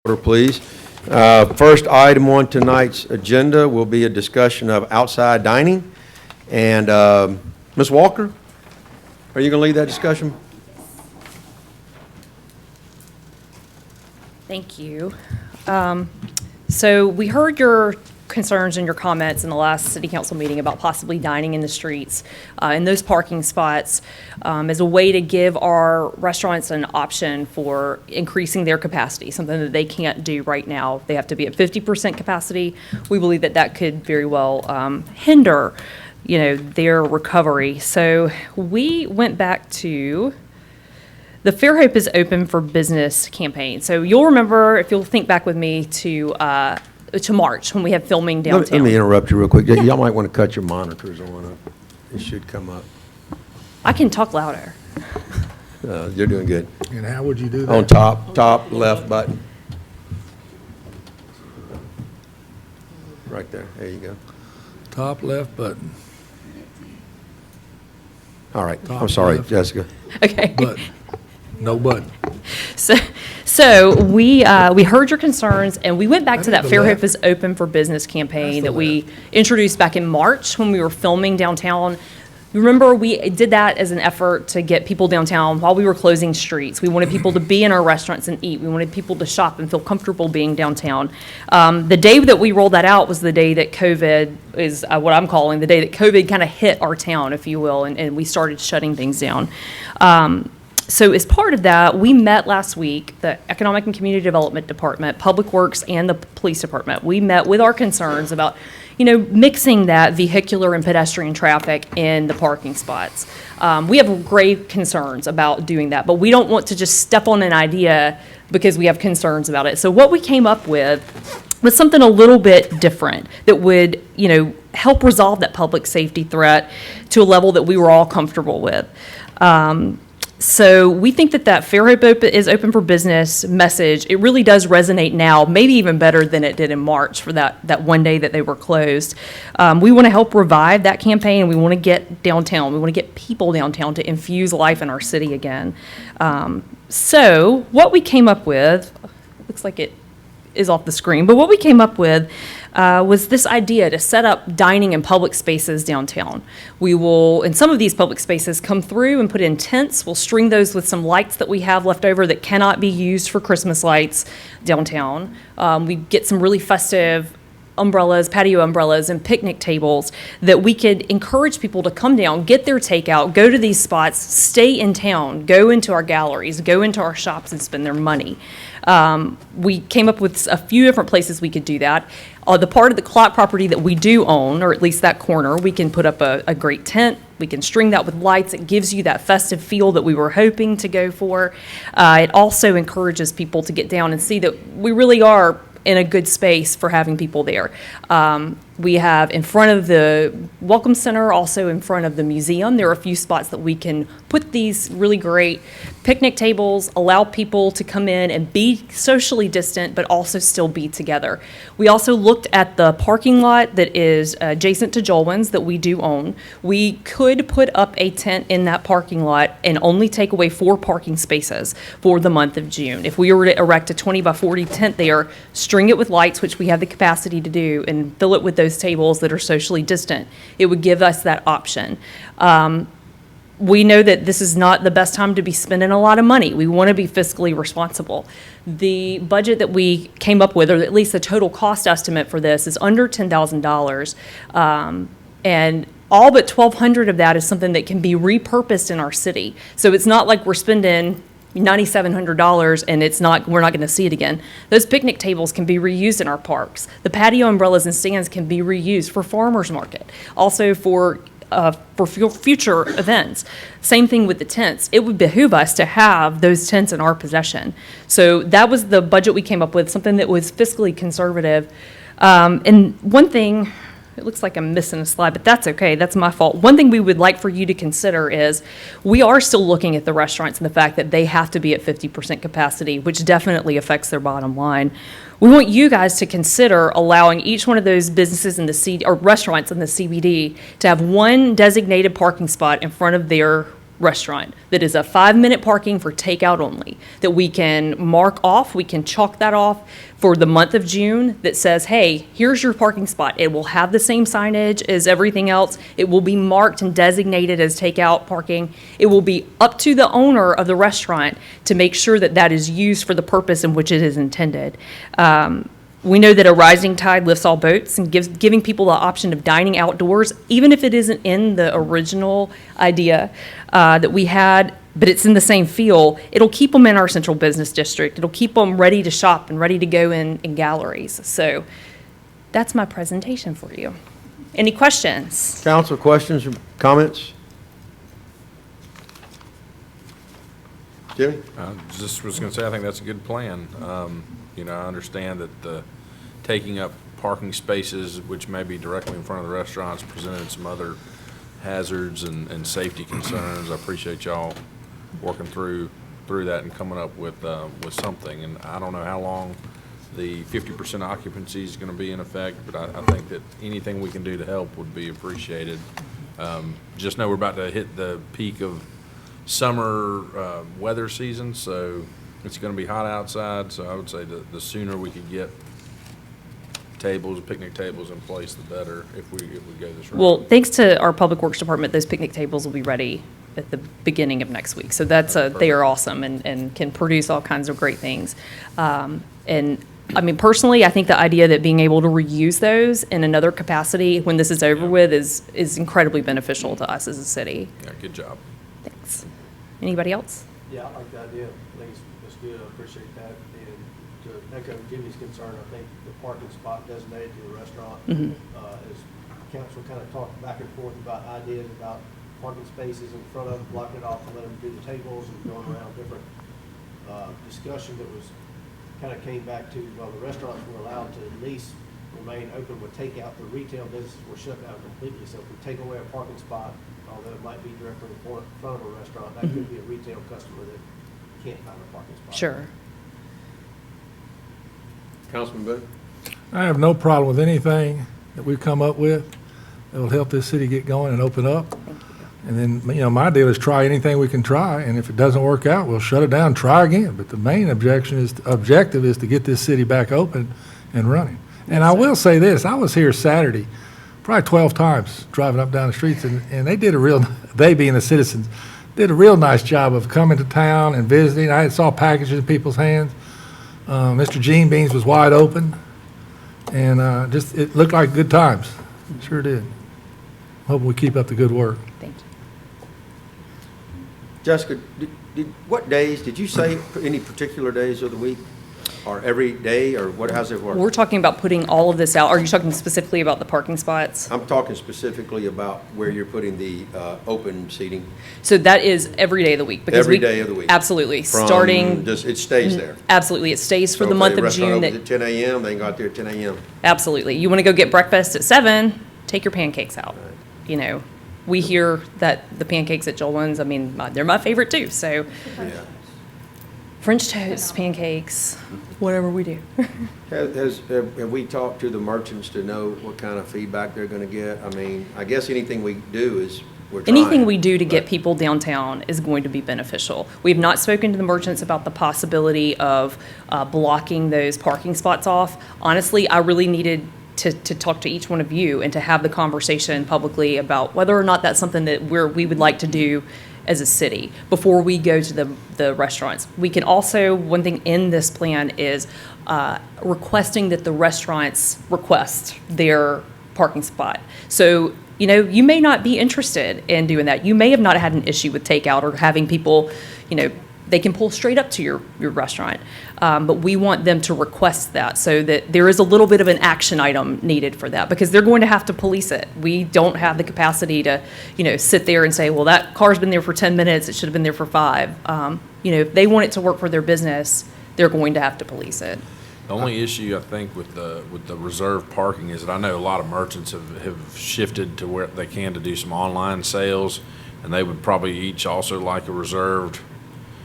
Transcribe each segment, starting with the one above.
Order, please. First item on tonight's agenda will be a discussion of outside dining. And Ms. Walker, are you going to lead that discussion? Thank you. So we heard your concerns and your comments in the last city council meeting about possibly dining in the streets in those parking spots as a way to give our restaurants an option for increasing their capacity, something that they can't do right now. They have to be at 50% capacity. We believe that that could very well hinder, their recovery. So we went back to the Fairhope is Open for Business campaign. So you'll remember, if you'll think back with me, to March when we have filming downtown. Let me interrupt you real quick. Y'all might want to cut your monitors on. It should come up. I can talk louder. You're doing good. And how would you do that? On top left button. Right there. There you go. Top left button. All right. Top I'm sorry, left. Jessica. Okay. Button. No button. So we heard your concerns, and we went back to that the Fairhope left. is Open for Business campaign That's that the we introduced back in March when we were filming downtown. Remember, we did that as an effort to get people downtown while we were closing streets. We wanted people to be in our restaurants and eat. We wanted people to shop and feel comfortable being downtown. The day that we rolled that out was the day that COVID is what I'm calling the day that COVID kind of hit our town, if you will, and we started shutting things down. So as part of that, we met last week, the Economic and Community Development Department, Public Works, and the Police Department. We met with our concerns about, mixing that vehicular and pedestrian traffic in the parking spots. We have grave concerns about doing that, but we don't want to just step on an idea because we have concerns about it. So what we came up with was something a little bit different that would, help resolve that public safety threat to a level that we were all comfortable with. So we think that Fairhope is Open for Business message, it really does resonate now, maybe even better than it did in March for that one day that they were closed. We want to help revive that campaign, and we want to get downtown. We want to get people downtown to infuse life in our city again. So what we came up with, looks like it is off the screen, but what we came up with was this idea to set up dining in public spaces downtown. We will, in some of these public spaces, come through and put in tents. We'll string those with some lights that we have left over that cannot be used for Christmas lights downtown. We get some really festive umbrellas, patio umbrellas, and picnic tables that we could encourage people to come down, get their takeout, go to these spots, stay in town, go into our galleries, go into our shops and spend their money. We came up with a few different places we could do that. The part of the clock property that we do own, or at least that corner, we can put up a great tent. We can string that with lights. It gives you that festive feel that we were hoping to go for. It also encourages people to get down and see that we really are in a good space for having people there. We have in front of the Welcome Center, also in front of the museum, there are a few spots that we can put these really great picnic tables, allow people to come in and be socially distant, but also still be together. We also looked at the parking lot that is adjacent to Jolwyn's that we do own. We could put up a tent in that parking lot and only take away 4 parking spaces for the month of June. If we were to erect a 20 by 40 tent there, string it with lights, which we have the capacity to do, and fill it with those tables that are socially distant, it would give us that option. We know that this is not the best time to be spending a lot of money. We want to be fiscally responsible. The budget that we came up with, or at least the total cost estimate for this, is under $10,000. And all but $1,200 of that is something that can be repurposed in our city. So it's not like we're spending $9,700 and we're not going to see it again. Those picnic tables can be reused in our parks. The patio umbrellas and stands can be reused for farmers market, also for future events. Same thing with the tents. It would behoove us to have those tents in our possession. So that was the budget we came up with, something that was fiscally conservative. And one thing, it looks like I'm missing a slide, but that's okay. That's my fault. One thing we would like for you to consider is we are still looking at the restaurants and the fact that they have to be at 50% capacity, which definitely affects their bottom line. We want you guys to consider allowing each one of those businesses in or restaurants in the CBD to have one designated parking spot in front of their restaurant that is a 5-minute parking for takeout only, that we can mark off, we can chalk that off for the month of June that says, hey, here's your parking spot. It will have the same signage as everything else. It will be marked and designated as takeout parking. It will be up to the owner of the restaurant to make sure that that is used for the purpose in which it is intended. We know that a rising tide lifts all boats, and giving people the option of dining outdoors, even if it isn't in the original idea that we had, but it's in the same feel, it'll keep them in our central business district. It'll keep them ready to shop and ready to go in galleries. So that's my presentation for you. Any questions? Council, questions or comments? Jimmy? I just was going to say, I think that's a good plan. I understand that the taking up parking spaces, which may be directly in front of the restaurants, presented some other hazards and safety concerns. I appreciate y'all working through that and coming up with something. And I don't know how long the 50% occupancy is going to be in effect, but I think that anything we can do to help would be appreciated. Just know we're about to hit the peak of summer weather season, so it's going to be hot outside. So I would say the sooner we could get picnic tables in place, the better if we go this route. Well, thanks to our Public Works Department, those picnic tables will be ready at the beginning of next week. So they are awesome and can produce all kinds of great things. And I mean, personally, I think the idea that being able to reuse those in another capacity when this is over with is incredibly beneficial to us as a city. Yeah, good job. Thanks. Anybody else? Yeah, I like the idea. I think it's good. I appreciate that. And to echo Jimmy's concern, I think the parking spot designated to the restaurant, as council kind of talked back and forth about ideas about parking spaces in front of them, blocking it off and letting them do the tables and going around different discussion that was kind of came back to, well, the restaurants were allowed to at least remain open with takeout. The retail businesses were shut down completely. So if we take away a parking spot, although it might be directly in front of a restaurant, that could be a retail customer that can't find a parking spot. Sure. Councilman Boone? I have no problem with anything that we've come up with that will help this city get going and open up. And then, my deal is try anything we can try, and if it doesn't work out, we'll shut it down, try again. But the main objective is to get this city back open and running. And I will say this, I was here Saturday, probably 12 times, driving up down the streets, and they being the citizens, did a real nice job of coming to town and visiting. I saw packages in people's hands. Mr. Gene Beans was wide open, and it looked like good times. It sure did. Hope we keep up the good work. Thank you. Jessica, what days, did you say any particular days of the week? Or every day, or how's it work? We're talking about putting all of this out. Are you talking specifically about the parking spots? I'm talking specifically about where you're putting the open seating. So that is every day of the week. Every day of the week? Absolutely. From Starting. it stays there? Absolutely. It stays for So the if month the of restaurant June. opens at 10 a.m., they can go out there at 10 a.m.? Absolutely. You want to go get breakfast at 7, take your pancakes out. We hear that the pancakes at Jolwyn's, they're my favorite too. So Yeah. French toast, pancakes, whatever we do. Have we talked to the merchants to know what kind of feedback they're going to get? I guess anything we do is, we're trying. Anything we do to get but- people downtown is going to be beneficial. We have not spoken to the merchants about the possibility of blocking those parking spots off. Honestly, I really needed to talk to each one of you and to have the conversation publicly about whether or not that's something that we would like to do as a city before we go to the restaurants. We can also, one thing in this plan is requesting that the restaurants request their parking spot. So, you may not be interested in doing that. You may have not had an issue with takeout or having people, they can pull straight up to your restaurant. But we want them to request that so that there is a little bit of an action item needed for that, because they're going to have to police it. We don't have the capacity to, sit there and say, well, that car's been there for 10 minutes, it should have been there for 5. If they want it to work for their business, they're going to have to police it. The only issue I think with the reserved parking is that I know a lot of merchants have shifted to where they can to do some online sales, and they would probably each also like a reserved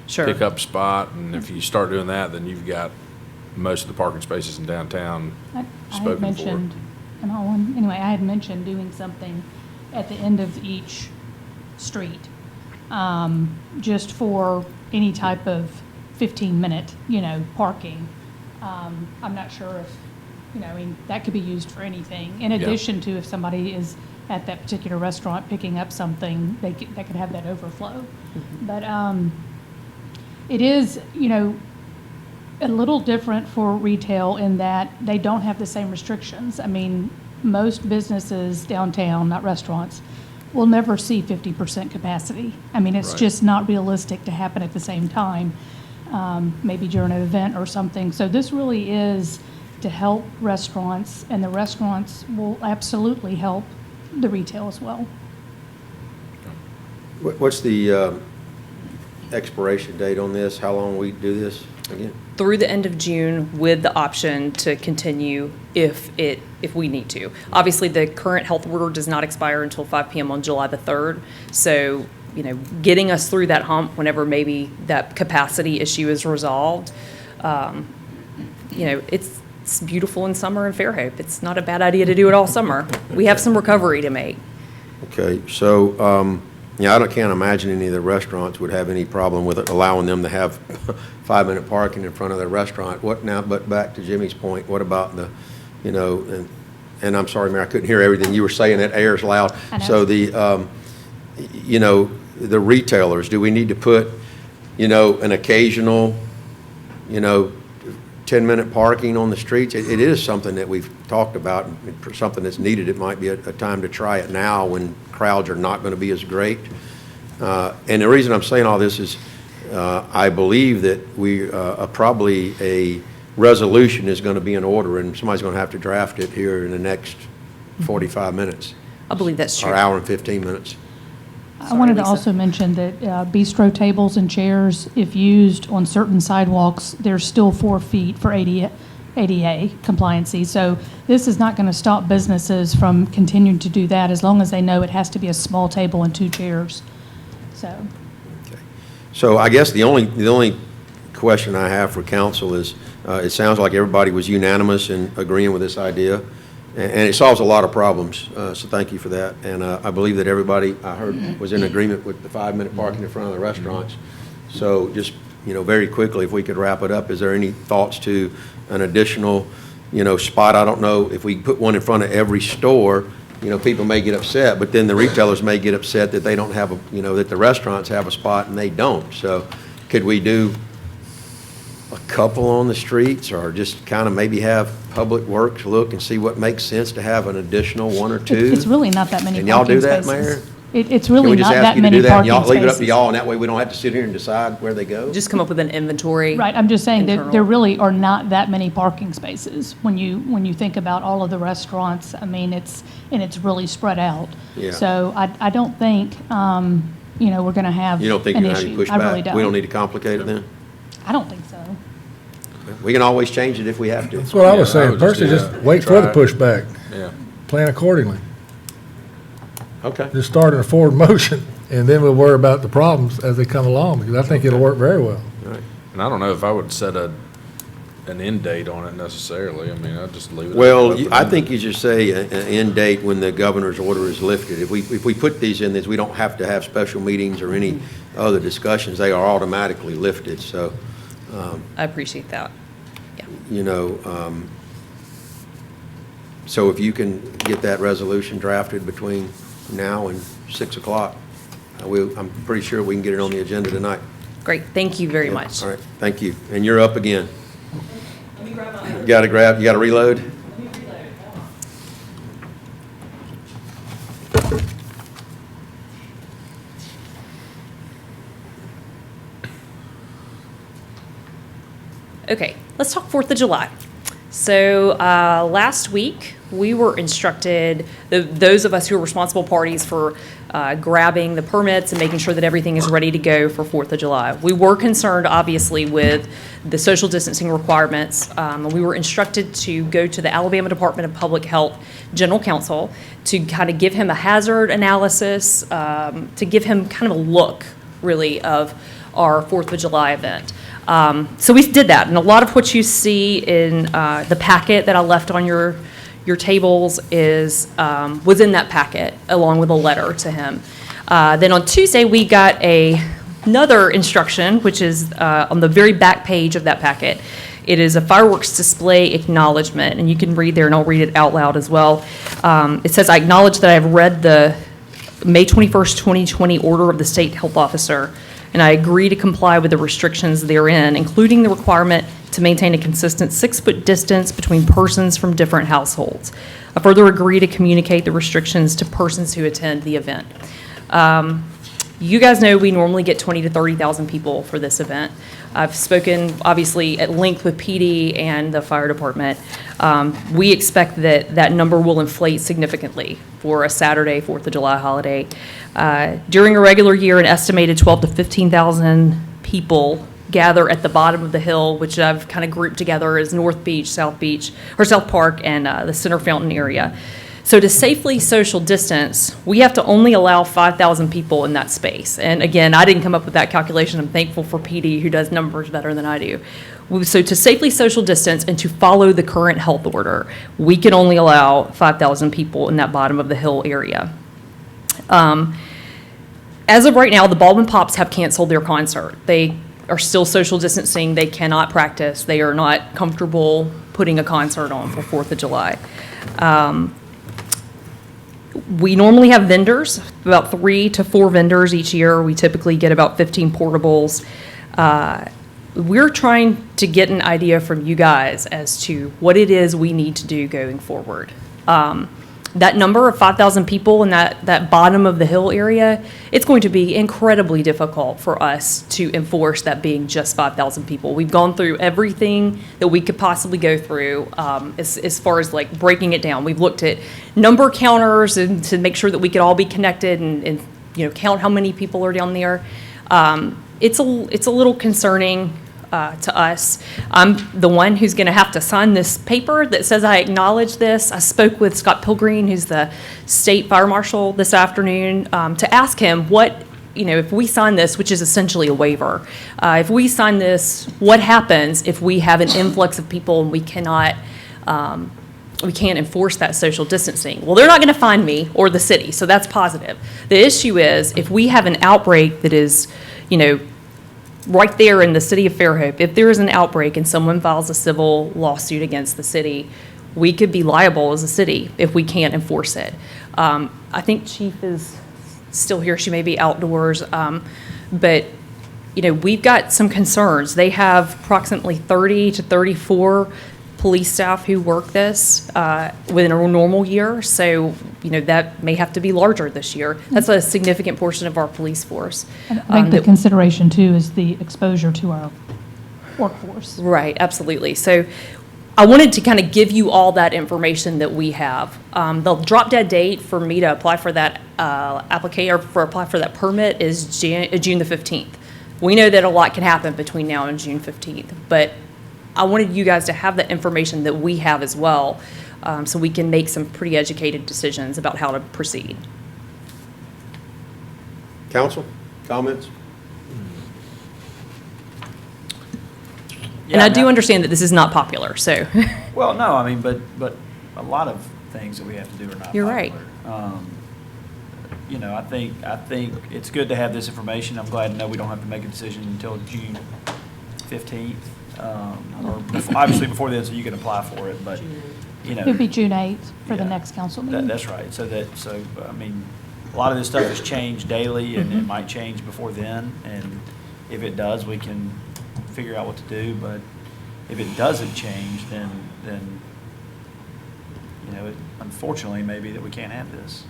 Sure. pickup spot. And if you start doing that, then you've got most of the parking spaces in downtown I had spoken for. mentioned, I had mentioned doing something at the end of each street just for any type of 15-minute, parking. I'm not sure if, I mean, that could be used for anything. In addition to if somebody is at that particular restaurant picking up something, they could have that overflow. But it is, a little different for retail in that they don't have the same restrictions. I mean, most businesses downtown, not restaurants, will never see 50% capacity. I mean, it's Right. just not realistic to happen at the same time, maybe during an event or something. So this really is to help restaurants, and the restaurants will absolutely help the retail as well. What's the expiration date on this? How long we do this again? Through the end of June with the option to continue if we need to. Obviously, the current health order does not expire until 5 p.m. on July the 3rd. So, getting us through that hump whenever maybe that capacity issue is resolved, it's beautiful in summer in Fairhope. It's not a bad idea to do it all summer. We have some recovery to make. Okay, so, I can't imagine any of the restaurants would have any problem with allowing them to have 5-minute parking in front of their restaurant. What now, but back to Jimmy's point, what about the, and I'm sorry, Mayor, I couldn't hear everything you were saying, that air's loud. I know. So the, the retailers, do we need to put, an occasional, 10-minute parking on the streets? It is something that we've talked about, and for something that's needed, it might be a time to try it now when crowds are not going to be as great. And the reason I'm saying all this is I believe that we probably a resolution is going to be in order, and somebody's going to have to draft it here in the next 45 minutes, I believe that's true. or hour and 15 minutes. I wanted to Lisa. also mention that bistro tables and chairs, if used on certain sidewalks, there's still 4 feet for ADA compliancy. So this is not going to stop businesses from continuing to do that as long as they know it has to be a small table and 2 chairs. So, So I guess the only question I have for council is, it sounds like everybody was unanimous in agreeing with this idea, and it solves a lot of problems, so thank you for that. And I believe that everybody, I heard, was in agreement with the 5-minute parking in front of the restaurants. So just, very quickly, if we could wrap it up, is there any thoughts to an additional, spot? I don't know if we put one in front of every store, people may get upset, but then the retailers may get upset that they don't have that the restaurants have a spot and they don't. So could we do a couple on the streets, or just kind of maybe have Public Works look and see what makes sense to have an additional 1 or 2? it's really not that many Can y'all do parking that, spaces. Mayor? It's Can really we just not ask that you to many do that, and parking y'all leave it up to spaces. y'all, and that way we don't have to sit here and decide where they go? Just come up with an inventory. Right, I'm just saying that internal. there really are not that many parking spaces when you think about all of the restaurants. I mean, it's really spread out. Yeah. So I don't think, we're going to have You don't think an you're going to have issue. any I really pushback? don't. We don't need to complicate it then? I don't think so. We can always change it if we have to. That's what I was Yeah, I saying. would just Personally, do just that. wait for Try the it. pushback. Yeah. Plan accordingly. Okay. Just start in a forward motion, and then we'll worry about the problems as they come along, because I think it'll work very well. All right. And I don't know if I would set an end date on it necessarily. I mean, I'd just leave it. Well, open-ended. I think you should say an end date when the governor's order is lifted. If we put these in this, we don't have to have special meetings or any other discussions. They are automatically lifted, so, I appreciate that. so if you can get that resolution drafted between now and 6 o'clock, I'm pretty sure we can get it on the agenda tonight. Great, thank you very Yeah, much. All right, thank you. And you're up again. You got to reload? Okay, let's talk 4th of July. So last week, we were instructed, those of us who are responsible parties for grabbing the permits and making sure that everything is ready to go for 4th of July. We were concerned, obviously, with the social distancing requirements. We were instructed to go to the Alabama Department of Public Health General Counsel to kind of give him a hazard analysis, to give him kind of a look, really, of our 4th of July event. So we did that, and a lot of what you see in the packet that I left on your tables was in that packet, along with a letter to him. Then on Tuesday, we got another instruction, which is on the very back page of that packet. It is a fireworks display acknowledgement, and you can read there, and I'll read it out loud as well. It says, "I acknowledge that I have read the May 21st, 2020 order of the state health officer, and I agree to comply with the restrictions therein, including the requirement to maintain a consistent 6-foot distance between persons from different households. I further agree to communicate the restrictions to persons who attend the event." You guys know we normally get 20 to 30,000 people for this event. I've spoken, obviously, at length with PD and the fire department. We expect that that number will inflate significantly for a Saturday, 4th of July holiday. During a regular year, an estimated 12 to 15,000 people gather at the bottom of the hill, which I've kind of grouped together as North Beach, or South Park, and the Center Fountain area. So to safely social distance, we have to only allow 5,000 people in that space. And again, I didn't come up with that calculation. I'm thankful for PD, who does numbers better than I do. So to safely social distance and to follow the current health order, we can only allow 5,000 people in that bottom of the hill area. As of right now, the Baldwin Pops have canceled their concert. They are still social distancing. They cannot practice. They are not comfortable putting a concert on for 4th of July. We normally have vendors, about 3 to 4 vendors each year. We typically get about 15 portables. We're trying to get an idea from you guys as to what it is we need to do going forward. That number of 5,000 people in that bottom of the hill area, it's going to be incredibly difficult for us to enforce that being just 5,000 people. We've gone through everything that we could possibly go through as far as like breaking it down. We've looked at number counters and to make sure that we could all be connected and count how many people are down there. It's a little concerning to us. I'm the one who's going to have to sign this paper that says I acknowledge this. I spoke with Scott Pilgreen, who's the state fire marshal, this afternoon to ask him what, if we sign this, which is essentially a waiver, if we sign this, what happens if we have an influx of people and we can't enforce that social distancing? Well, they're not going to find me or the city, so that's positive. The issue is if we have an outbreak that is, right there in the city of Fairhope, if there is an outbreak and someone files a civil lawsuit against the city, we could be liable as a city if we can't enforce it. I think Chief is still here. She may be outdoors. But, we've got some concerns. They have approximately 30 to 34 police staff who work this within a normal year. So, that may have to be larger this year. That's a significant portion of our police force. And I think the consideration, too, is the exposure to our workforce. Right, absolutely. So I wanted to kind of give you all that information that we have. The drop dead date for me to apply for that apply for that permit is June the 15th. We know that a lot can happen between now and June 15th, but I wanted you guys to have the information that we have as well, so we can make some pretty educated decisions about how to proceed. Council, comments? And I do understand that this is not popular, so. Well, no, I mean, but a lot of things that we have to do are not You're popular. right. I think it's good to have this information. I'm glad to know we don't have to make a decision until June 15th. Or obviously before then, so you can apply for it, but, It would be June 8th for the Yeah. next council meeting. That's right. I mean, a lot of this stuff has changed daily, and it might change before then, and if it does, we can figure out what to do, but if it doesn't change, then it unfortunately may be that we can't have this.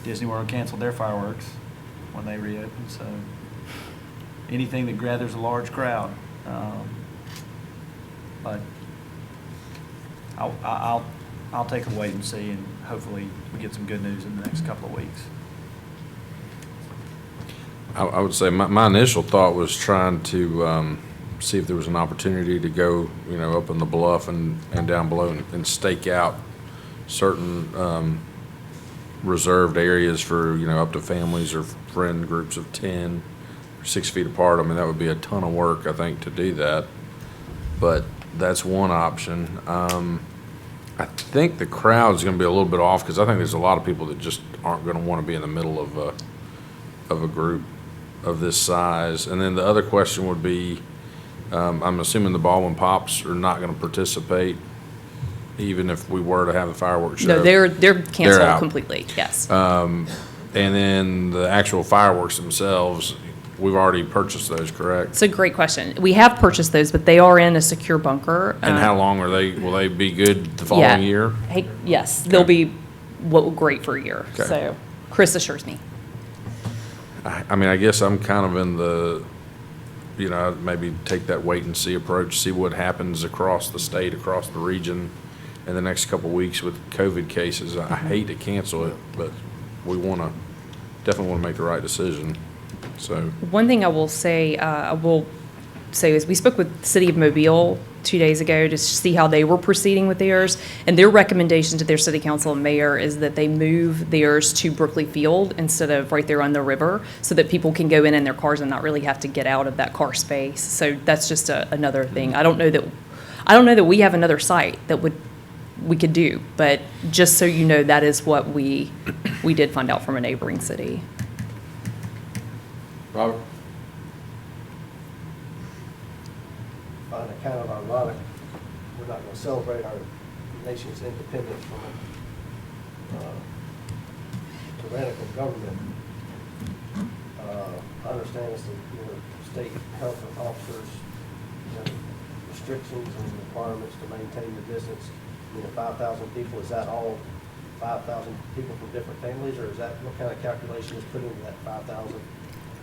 Disney World canceled their fireworks when they reopened, so anything that gathers a large crowd. But I'll take a wait and see, and hopefully we get some good news in the next couple of weeks. I would say my initial thought was trying to see if there was an opportunity to go, up on the bluff and down below and stake out certain reserved areas for, up to families or friend groups of 10, 6 feet apart. I mean, that would be a ton of work, I think, to do that. But that's one option. I think the crowd's gonna be a little bit off, because I think there's a lot of people that just aren't gonna wanna be in the middle of a group of this size. And then the other question would be, I'm assuming the Baldwin Pops are not gonna participate, even if we were to have the fireworks show? No, they're out. canceled completely, yes. And then the actual fireworks themselves, we've already purchased those, correct? It's a great question. We have purchased those, but they are in a secure bunker. And how long will they be good the following Yeah. year? Hey, yes, they'll be great for a year. Okay. So Chris assures me. I mean, I guess I'm kind of in the, maybe take that wait and see approach, see what happens across the state, across the region in the next couple of weeks with COVID cases. I hate to cancel it, but we definitely want to make the right decision. So, One thing I will say is we spoke with the City of Mobile 2 days ago to see how they were proceeding with theirs. And their recommendation to their city council and mayor is that they move theirs to Brookley Field instead of right there on the river, so that people can go in their cars and not really have to get out of that car space. So that's just another thing. I don't know that we have another site that we could do, but just so you know, that is what we did find out from a neighboring city. Robert? I find it kind of ironic, we're not going to celebrate our nation's independence from a tyrannical government. I understand it's the state health officers, restrictions and requirements to maintain the distance. 5,000 people, is that all 5,000 people from different families, or is that, what kind of calculation is put into that 5,000?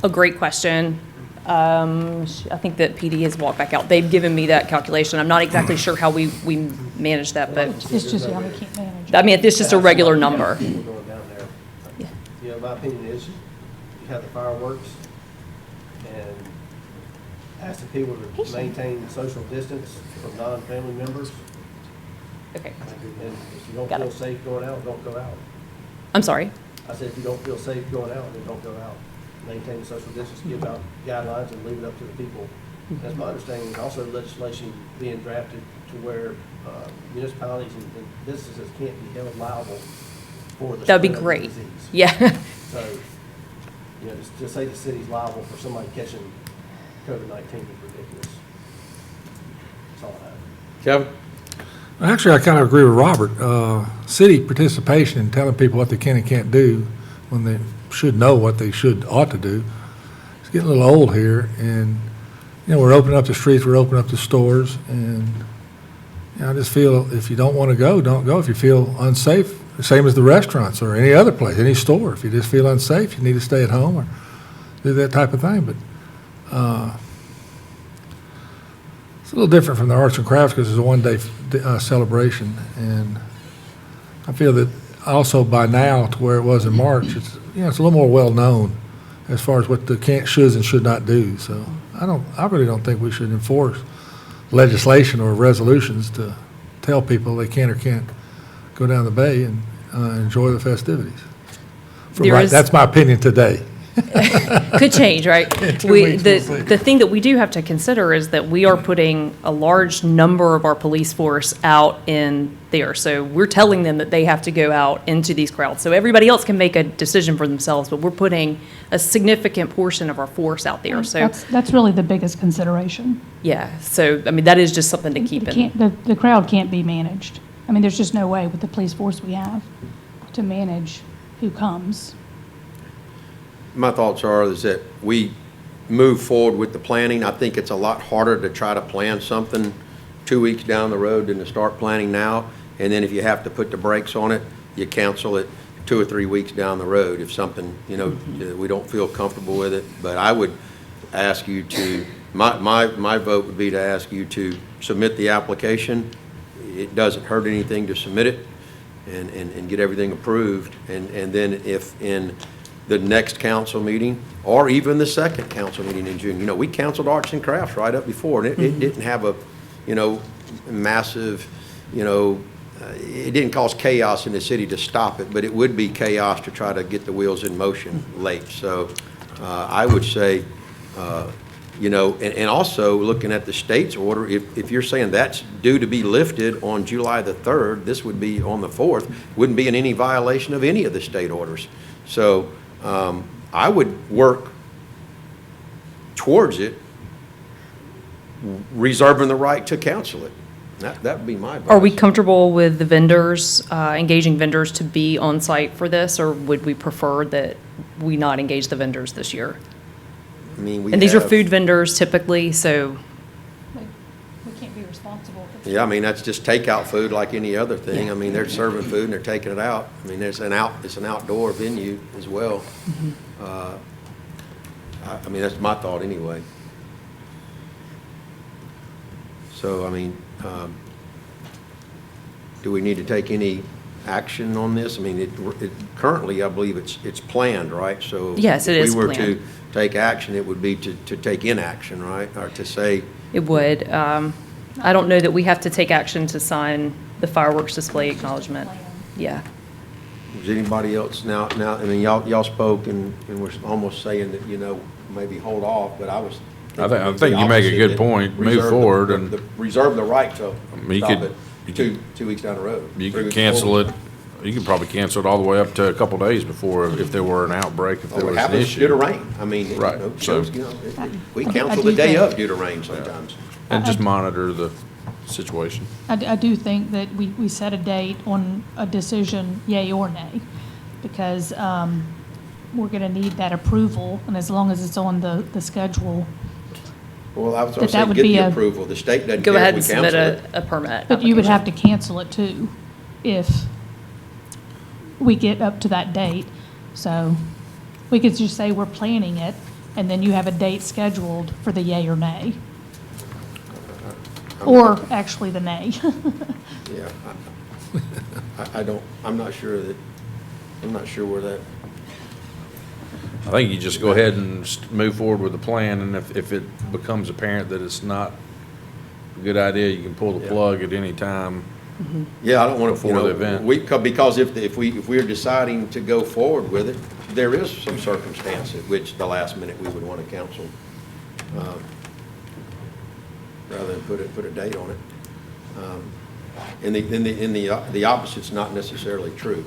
A great question. I think that PD has walked back out. They've given me that calculation. I'm not exactly sure how we manage that, but, It's just how we can't manage it. I mean, it's just a regular number. People going down there. My opinion is, you have the fireworks and ask the people to maintain social distance from non-family members. Okay. And if you don't Got feel it. safe going out, don't go out. I'm sorry. I said, if you don't feel safe going out, then don't go out. Maintain the social distance, give out guidelines, and leave it up to the people. That's my understanding. There's also legislation being drafted to where municipalities and businesses can't be held liable for the That'd be spread of the great. disease. Yeah. So, just to say the city's liable for somebody catching COVID-19 is ridiculous. That's all I have. Kevin? Actually, I kind of agree with Robert. City participation in telling people what they can and can't do when they should know what they ought to do. It's getting a little old here, and, we're opening up the streets, we're opening up the stores, and, I just feel if you don't want to go, don't go. If you feel unsafe, the same as the restaurants or any other place, any store. If you just feel unsafe, you need to stay at home or do that type of thing. But it's a little different from the arts and crafts because it's a one-day celebration, and I feel that also by now to where it was in March, it's it's a little more well-known as far as what the shoulds and should not do. So I really don't think we should enforce legislation or resolutions to tell people they can or can't go down the bay and enjoy the festivities. That's my opinion today. Could change, right? In 2 weeks, we'll see. The thing that we do have to consider is that we are putting a large number of our police force out in there. So we're telling them that they have to go out into these crowds. So everybody else can make a decision for themselves, but we're putting a significant portion of our force out there. So, That's really the biggest consideration. yeah, so, I mean, that is just something to keep in. The crowd can't be managed. I mean, there's just no way with the police force we have to manage who comes. My thoughts are is that we move forward with the planning. I think it's a lot harder to try to plan something 2 weeks down the road than to start planning now. And then if you have to put the brakes on it, you cancel it 2 or 3 weeks down the road if something, we don't feel comfortable with it. But I would ask you to, my vote would be to ask you to submit the application. It doesn't hurt anything to submit it and get everything approved. And then if in the next council meeting, or even the second council meeting in June. We canceled arts and crafts right up before, and it didn't have a, massive, it didn't cause chaos in the city to stop it, but it would be chaos to try to get the wheels in motion late. So I would say And also looking at the state's order, if you're saying that's due to be lifted on July the 3rd, this would be on the 4th, wouldn't be in any violation of any of the state orders. So I would work towards it, reserving the right to cancel it. That would be my advice. Are we comfortable with the vendors, engaging vendors to be on site for this, or would we prefer that we not engage the vendors this year? I mean, And these are food vendors typically, so, We can't be responsible for. Yeah, I mean, that's just takeout food like any other thing. I mean, they're serving food and they're taking it out. I mean, it's an outdoor venue as well. I mean, that's my thought anyway. So, I mean, do we need to take any action on this? I mean, it currently, I believe it's planned, right? So Yes, it is if we were planned. to take action, it would be to take inaction, right? Or to say, it would. I don't know that we have to take action to sign the fireworks display acknowledgement. Yeah. is anybody else now, I mean, y'all spoke and were almost saying that, maybe hold off, but I was. I think you make a good point. Move forward and reserve the right to you stop could- it 2 weeks down the road. you 3 could weeks cancel forward. it, you could probably cancel it all the way up to a couple days before, if there were an outbreak, if there Oh, it was an happens issue. due to rain. I mean, Right, shows, so- we I cancel do the day think- of due to rain sometimes. And just monitor the situation. I do think that we set a date on a decision, yay or nay, because we're going to need that approval, and as long as it's on the schedule. Well, I was That saying, would get be the a- approval. The state doesn't Go care ahead if we and cancel submit it. a permit. But you would have to application. cancel it too, if we get up to that date. So we could just say we're planning it, and then you have a date scheduled for the yay or nay. Or actually the nay. Yeah. I'm not sure where that, I think you just go ahead and move forward with the plan, and if it becomes apparent that it's not a good idea, you can pull the Yeah. plug at any time. yeah, I don't want to, Before the event. because if we're deciding to go forward with it, there is some circumstance at which the last minute we would want to cancel, rather than put a date on it. And the opposite's not necessarily true.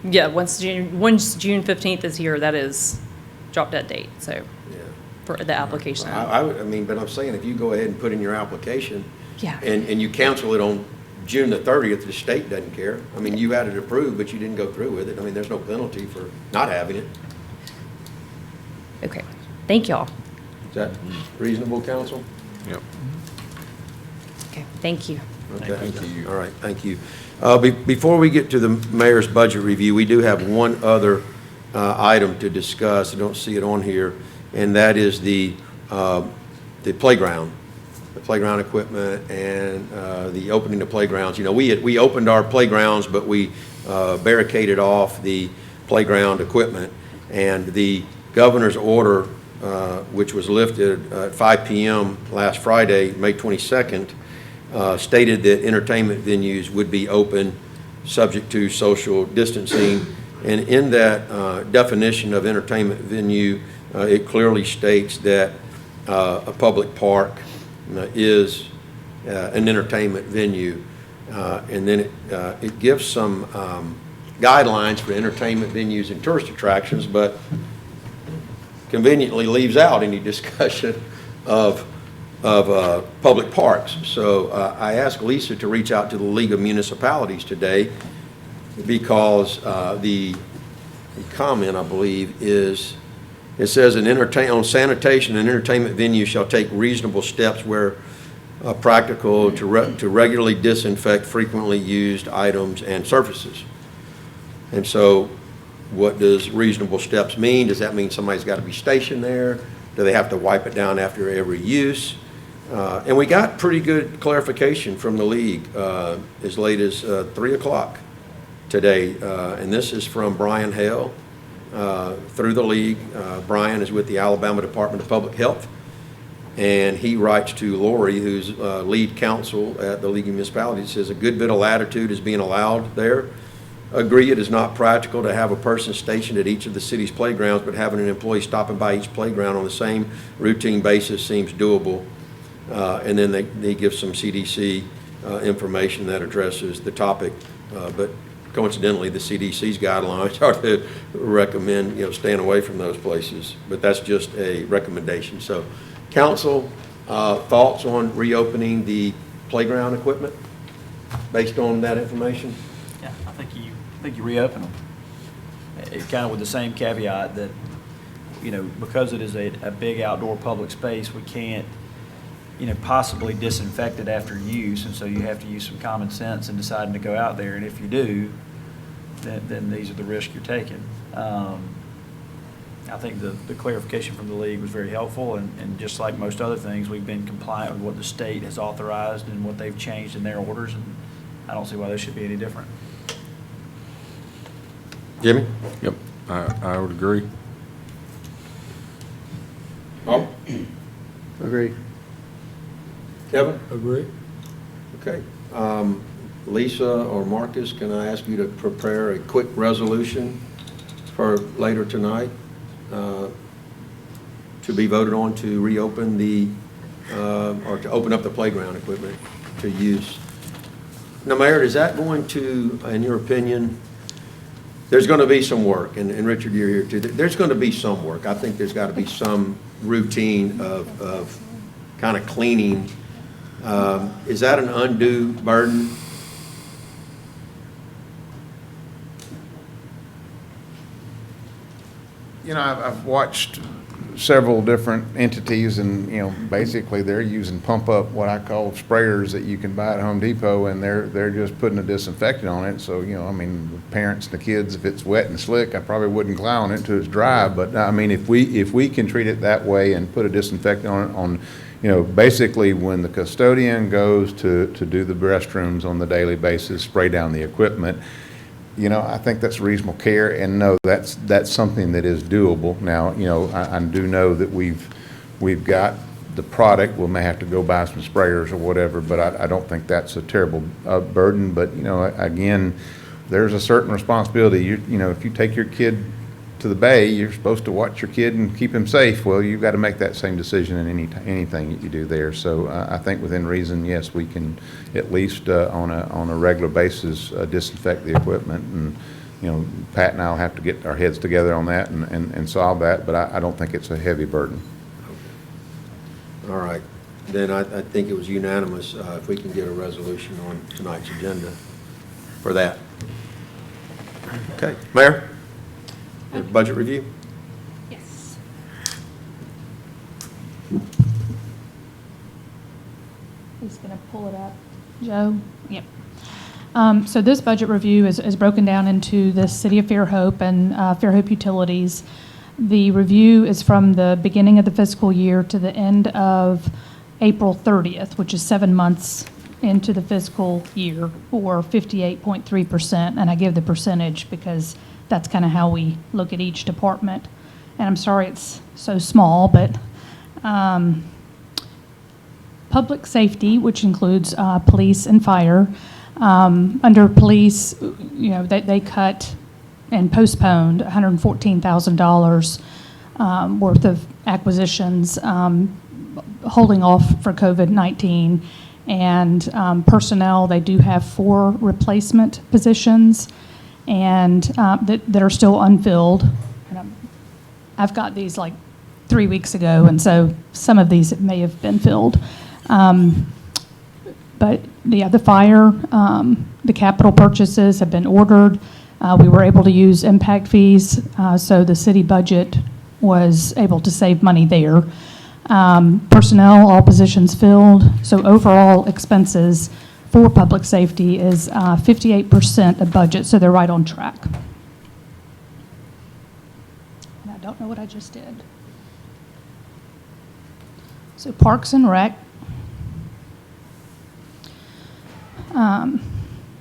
Yeah, once June 15th is here, that is drop dead date, so, Yeah. for the application. I mean, but I'm saying if you go ahead and put in your application. Yeah. And you cancel it on June the 30th, the state doesn't care. I mean, you had it approved, but you didn't go through with it. I mean, there's no penalty for not having it. Okay, thank y'all. Is that reasonable, counsel? Yep. Okay, thank you. Okay. Thank you. All right, thank you. Before we get to the mayor's budget review, we do have one other item to discuss. I don't see it on here, and that is the playground, the playground equipment and the opening of playgrounds. We opened our playgrounds, but we barricaded off the playground equipment, and the governor's order, which was lifted at 5 p.m. last Friday, May 22nd, stated that entertainment venues would be open, subject to social distancing. And in that definition of entertainment venue, it clearly states that a public park is an entertainment venue. And then it gives some guidelines for entertainment venues and tourist attractions, but conveniently leaves out any discussion of public parks. So I asked Lisa to reach out to the League of Municipalities today, because the comment, I believe, is, it says, on sanitation, an entertainment venue shall take reasonable steps where practical to regularly disinfect frequently used items and surfaces. And so what does reasonable steps mean? Does that mean somebody's got to be stationed there? Do they have to wipe it down after every use? And we got pretty good clarification from the league as late as 3 o'clock today. And this is from Brian Hale through the league. Brian is with the Alabama Department of Public Health. And he writes to Lori, who's lead counsel at the League of Municipalities, says a good bit of latitude is being allowed there. agree it is not practical to have a person stationed at each of the city's playgrounds, but having an employee stopping by each playground on the same routine basis seems doable. And then they give some CDC information that addresses the topic. But coincidentally, the CDC's guidelines are to recommend, staying away from those places. But that's just a recommendation. So, council, thoughts on reopening the playground equipment based on that information? Yeah, I think you reopen them. Kind of with the same caveat that, because it is a big outdoor public space, we can't, possibly disinfect it after use, and so you have to use some common sense in deciding to go out there, and if you do, then these are the risks you're taking. I think the clarification from the league was very helpful, and just like most other things, we've been compliant with what the state has authorized and what they've changed in their orders, and I don't see why this should be any different. Jimmy? Yep, I would agree. Bob? Agree. Kevin? Agree? Okay. Lisa or Marcus, can I ask you to prepare a quick resolution for later tonight to be voted on to reopen or to open up the playground equipment to use? Now, Mayor, is that going to, in your opinion, there's going to be some work, and Richard, you're here too, there's going to be some work. I think there's got to be some routine of kind of cleaning. Is that an undue burden? I've watched several different entities, and, basically they're using pump up, what I call sprayers that you can buy at Home Depot, and they're just putting a disinfectant on it. So, the parents and the kids, if it's wet and slick, I probably wouldn't plow on it until it's dry. But if we can treat it that way and put a disinfectant on it, basically when the custodian goes to do the restrooms on the daily basis, spray down the equipment, I think that's reasonable care, and no, that's something that is doable. Now, I do know that we've got the product. We may have to go buy some sprayers or whatever, but I don't think that's a terrible burden. But, again, there's a certain responsibility. If you take your kid to the bay, you're supposed to watch your kid and keep him safe. Well, you've got to make that same decision in anything that you do there. So I think within reason, yes, we can at least on a regular basis disinfect the equipment. And Pat and I'll have to get our heads together on that and solve that. But I don't think it's a heavy burden. All right. Then I think it was unanimous if we can get a resolution on tonight's agenda for that. Okay. Mayor? Budget review? Yes. He's going to pull it up. Joe? Yep. So this budget review is broken down into the City of Fairhope and Fairhope Utilities. The review is from the beginning of the fiscal year to the end of April 30th, which is 7 months into the fiscal year, or 58.3%. And I give the percentage because that's kind of how we look at each department. And I'm sorry it's so small, but public safety, which includes police and fire. Under police, they cut and postponed $114,000 worth of acquisitions, holding off for COVID-19. And personnel, they do have 4 replacement positions and that are still unfilled. And I've got these like 3 weeks ago, and so some of these may have been filled. But the fire, the capital purchases have been ordered. We were able to use impact fees, so the city budget was able to save money there. Personnel, all positions filled. So overall expenses for public safety is 58% of budget, so they're right on track. And I don't know what I just did. So Parks and Rec.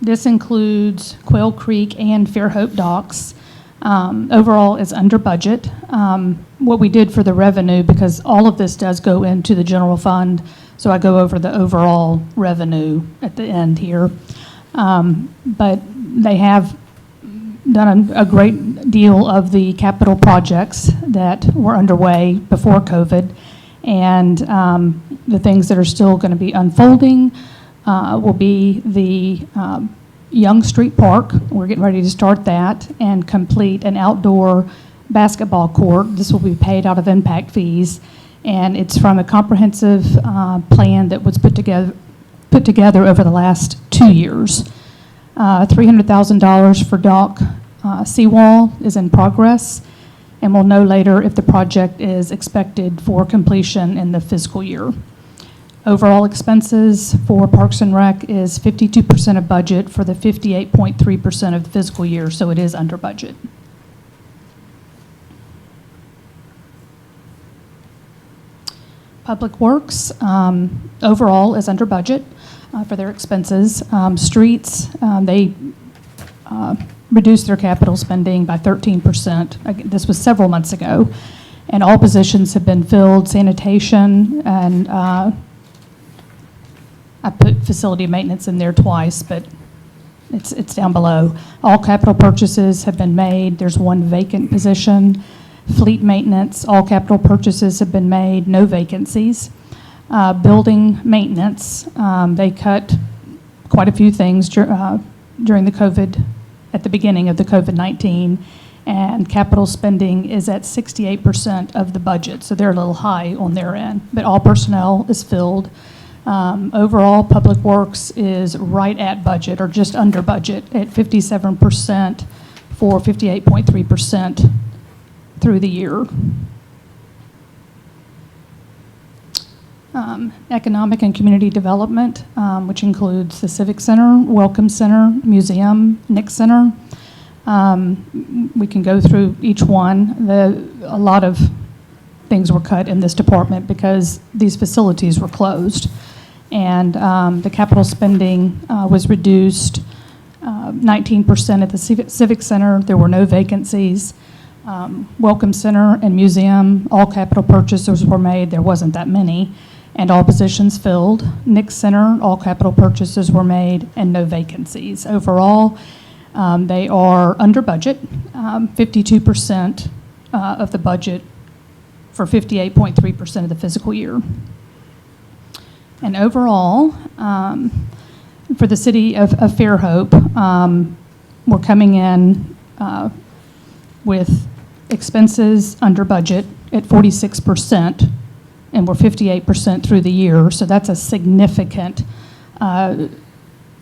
This includes Quail Creek and Fairhope docks. Overall is under budget. What we did for the revenue, because all of this does go into the general fund, so I go over the overall revenue at the end here. But they have done a great deal of the capital projects that were underway before COVID. And the things that are still going to be unfolding will be the Young Street Park. We're getting ready to start that and complete an outdoor basketball court. This will be paid out of impact fees. And it's from a comprehensive plan that was put together over the last 2 years. $300,000 for dock seawall is in progress, and we'll know later if the project is expected for completion in the fiscal year. Overall expenses for Parks and Rec is 52% of budget for the 58.3% of the fiscal year, so it is under budget. Public Works overall is under budget for their expenses. Streets, they reduced their capital spending by 13%. This was several months ago, and all positions have been filled. Sanitation and I put facility maintenance in there twice, but it's down below. All capital purchases have been made. There's one vacant position. Fleet maintenance, all capital purchases have been made, no vacancies. Building maintenance, they cut quite a few things during the COVID, at the beginning of the COVID-19, and capital spending is at 68% of the budget, so they're a little high on their end, but all personnel is filled. Overall, Public Works is right at budget or just under budget at 57% for 58.3% through the year. Economic and community development, which includes the Civic Center, Welcome Center, Museum, Nick Center. We can go through each one. A lot of things were cut in this department because these facilities were closed. And the capital spending was reduced 19% at the Civic Center. There were no vacancies. Welcome Center and Museum, all capital purchases were made. There wasn't that many. And all positions filled. Nick Center, all capital purchases were made and no vacancies. Overall, they are under budget, 52% of the budget for 58.3% of the fiscal year. And overall, for the city of Fairhope, we're coming in with expenses under budget at 46%, and we're 58% through the year, so that's a significant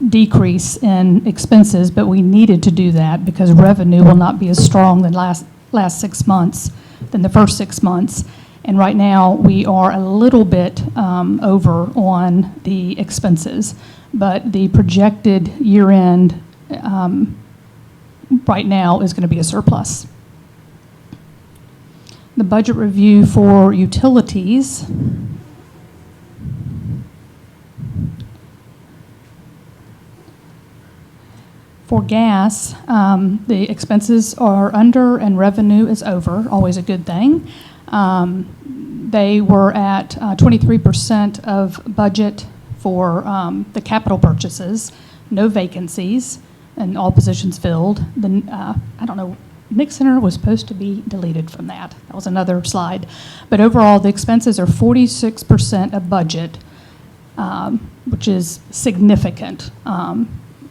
decrease in expenses, but we needed to do that because revenue will not be as strong than last 6 months, than the first 6 months. And right now, we are a little bit over on the expenses, but the projected year-end right now is going to be a surplus. The budget review for utilities. For gas, the expenses are under and revenue is over, always a good thing. They were at 23% of budget for the capital purchases, no vacancies, and all positions filled. I don't know, Nick Center was supposed to be deleted from that. That was another slide. But overall, the expenses are 46% of budget, which is significant,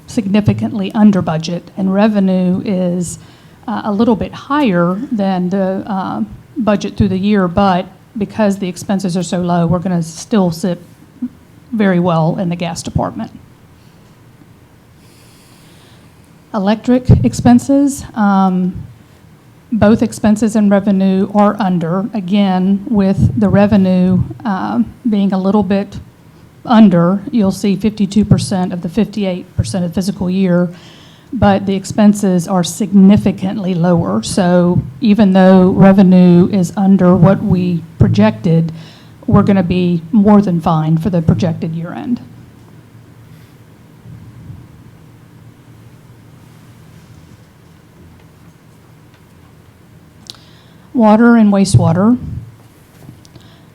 significantly under budget. And revenue is a little bit higher than the budget through the year, but because the expenses are so low, we're going to still sit very well in the gas department. Electric expenses, both expenses and revenue are under, again, with the revenue being a little bit under. You'll see 52% of the 58% of the fiscal year, but the expenses are significantly lower. So even though revenue is under what we projected, we're going to be more than fine for the projected year end. Water and wastewater.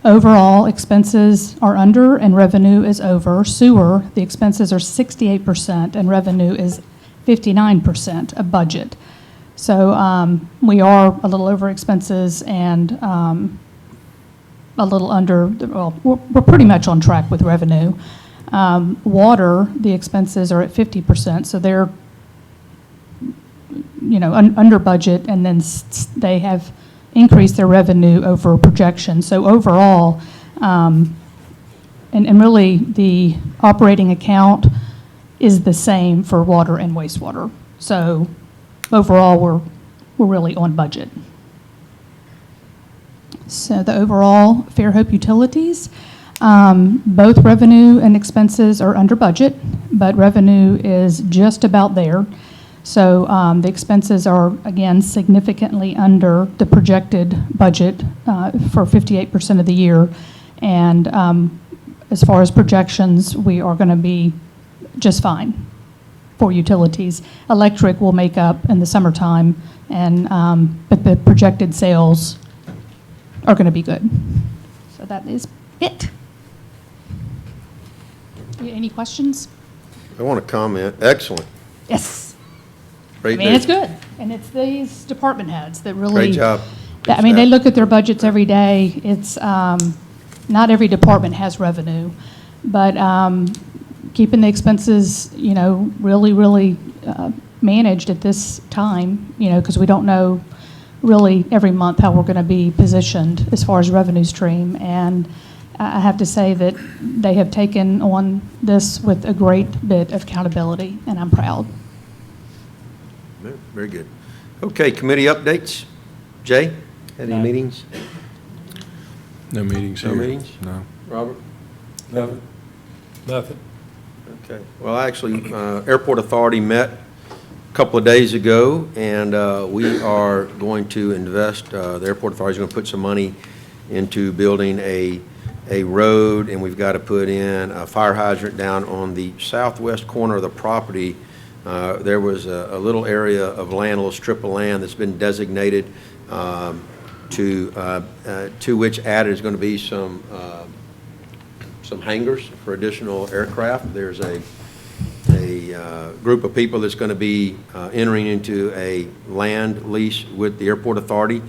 Overall, expenses are under and revenue is over. Sewer, the expenses are 68% and revenue is 59% of budget. So we are a little over expenses and a little under, well, we're pretty much on track with revenue. Water, the expenses are at 50%, so they're, under budget, and then they have increased their revenue over projection. So overall, and really, the operating account is the same for water and wastewater. So overall, we're really on budget. So the overall Fairhope utilities, both revenue and expenses are under budget, but revenue is just about there. So the expenses are, again, significantly under the projected budget for 58% of the year. And as far as projections, we are going to be just fine for utilities. Electric will make up in the summertime, and but the projected sales are going to be good. So that is it. Any questions? I want to comment. Excellent. Yes. Great I mean, it's news. good. And it's these department heads that really. Great job. I mean, they look at their budgets every day. It's, not every department has revenue, but keeping the expenses, really managed at this time, because we don't know really every month how we're going to be positioned as far as revenue stream. And I have to say that they have taken on this with a great bit of accountability, and I'm proud. Very good. Okay, committee updates. Jay, had any meetings? No meetings No here. meetings? No. Robert? Nothing. Okay. Well, actually, Airport Authority met a couple of days ago, and we are going to invest, the Airport Authority is going to put some money into building a road, and we've got to put in a fire hydrant down on the southwest corner of the property. There was a little area of land, a little strip of land that's been designated to which added is going to be some hangars for additional aircraft. There's a group of people that's going to be entering into a land lease with the Airport Authority,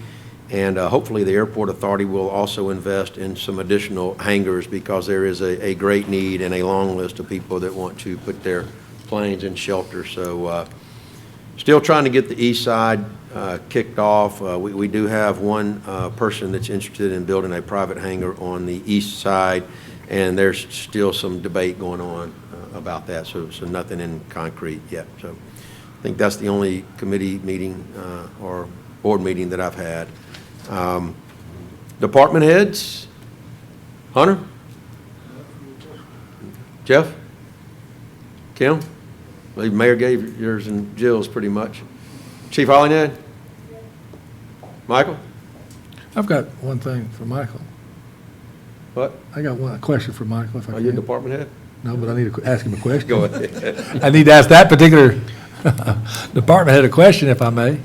and hopefully the Airport Authority will also invest in some additional hangars, because there is a great need and a long list of people that want to put their planes in shelter. So still trying to get the east side kicked off. We do have one person that's interested in building a private hangar on the east side, and there's still some debate going on about that, so nothing in concrete yet. So I think that's the only committee meeting or board meeting that I've had. Department heads? Hunter? Jeff? Kim? I believe Mayor gave yours and Jill's pretty much. Chief Hollynad? Michael? I've got one thing for Michael. What? I got a question for Michael, if I Are you a can. department head? No, but I need to ask him a question. Go ahead. I need to ask that particular department head a question, if I may.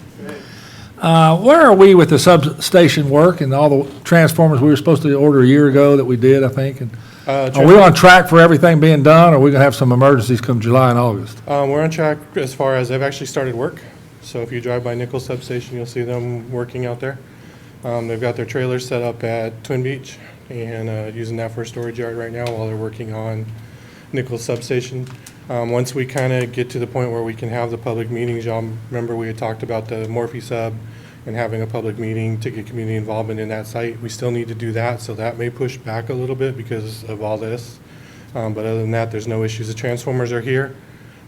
Where are we with the substation work and all the transformers we were supposed to order a year ago that we did, I think? And are we on track for everything being done, or are we going to have some emergencies come July and August? We're on track as far as they've actually started work. So if you drive by Nichols Substation, you'll see them working out there. They've got their trailers set up at Twin Beach and using that for a storage yard right now while they're working on Nichols Substation. Once we kind of get to the point where we can have the public meetings, y'all remember we had talked about the Morphe sub and having a public meeting to get community involvement in that site. We still need to do that, so that may push back a little bit because of all this. But other than that, there's no issues. The transformers are here.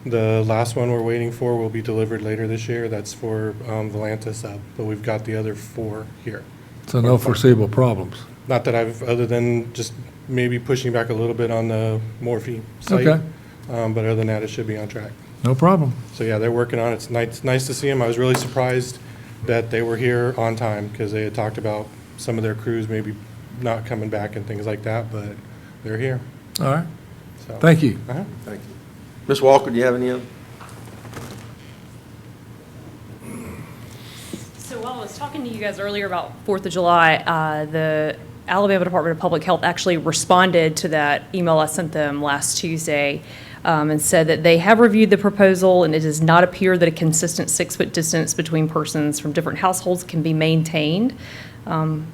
The last one we're waiting for will be delivered later this year. That's for Volanta sub, but we've got the other 4 here. So no foreseeable problems. Not that I've, other than just maybe pushing back a little bit on the Morphe site. Okay. But other than that, it should be on track. No problem. So yeah, they're working on it. It's nice to see them. I was really surprised that they were here on time, because they had talked about some of their crews maybe not coming back and things like that, but they're here. All right. So. Thank you. Uh-huh. Thank you. Ms. Walker, do you have any other? So while I was talking to you guys earlier about 4th of July, the Alabama Department of Public Health actually responded to that email I sent them last Tuesday and said that they have reviewed the proposal, and it does not appear that a consistent 6-foot distance between persons from different households can be maintained.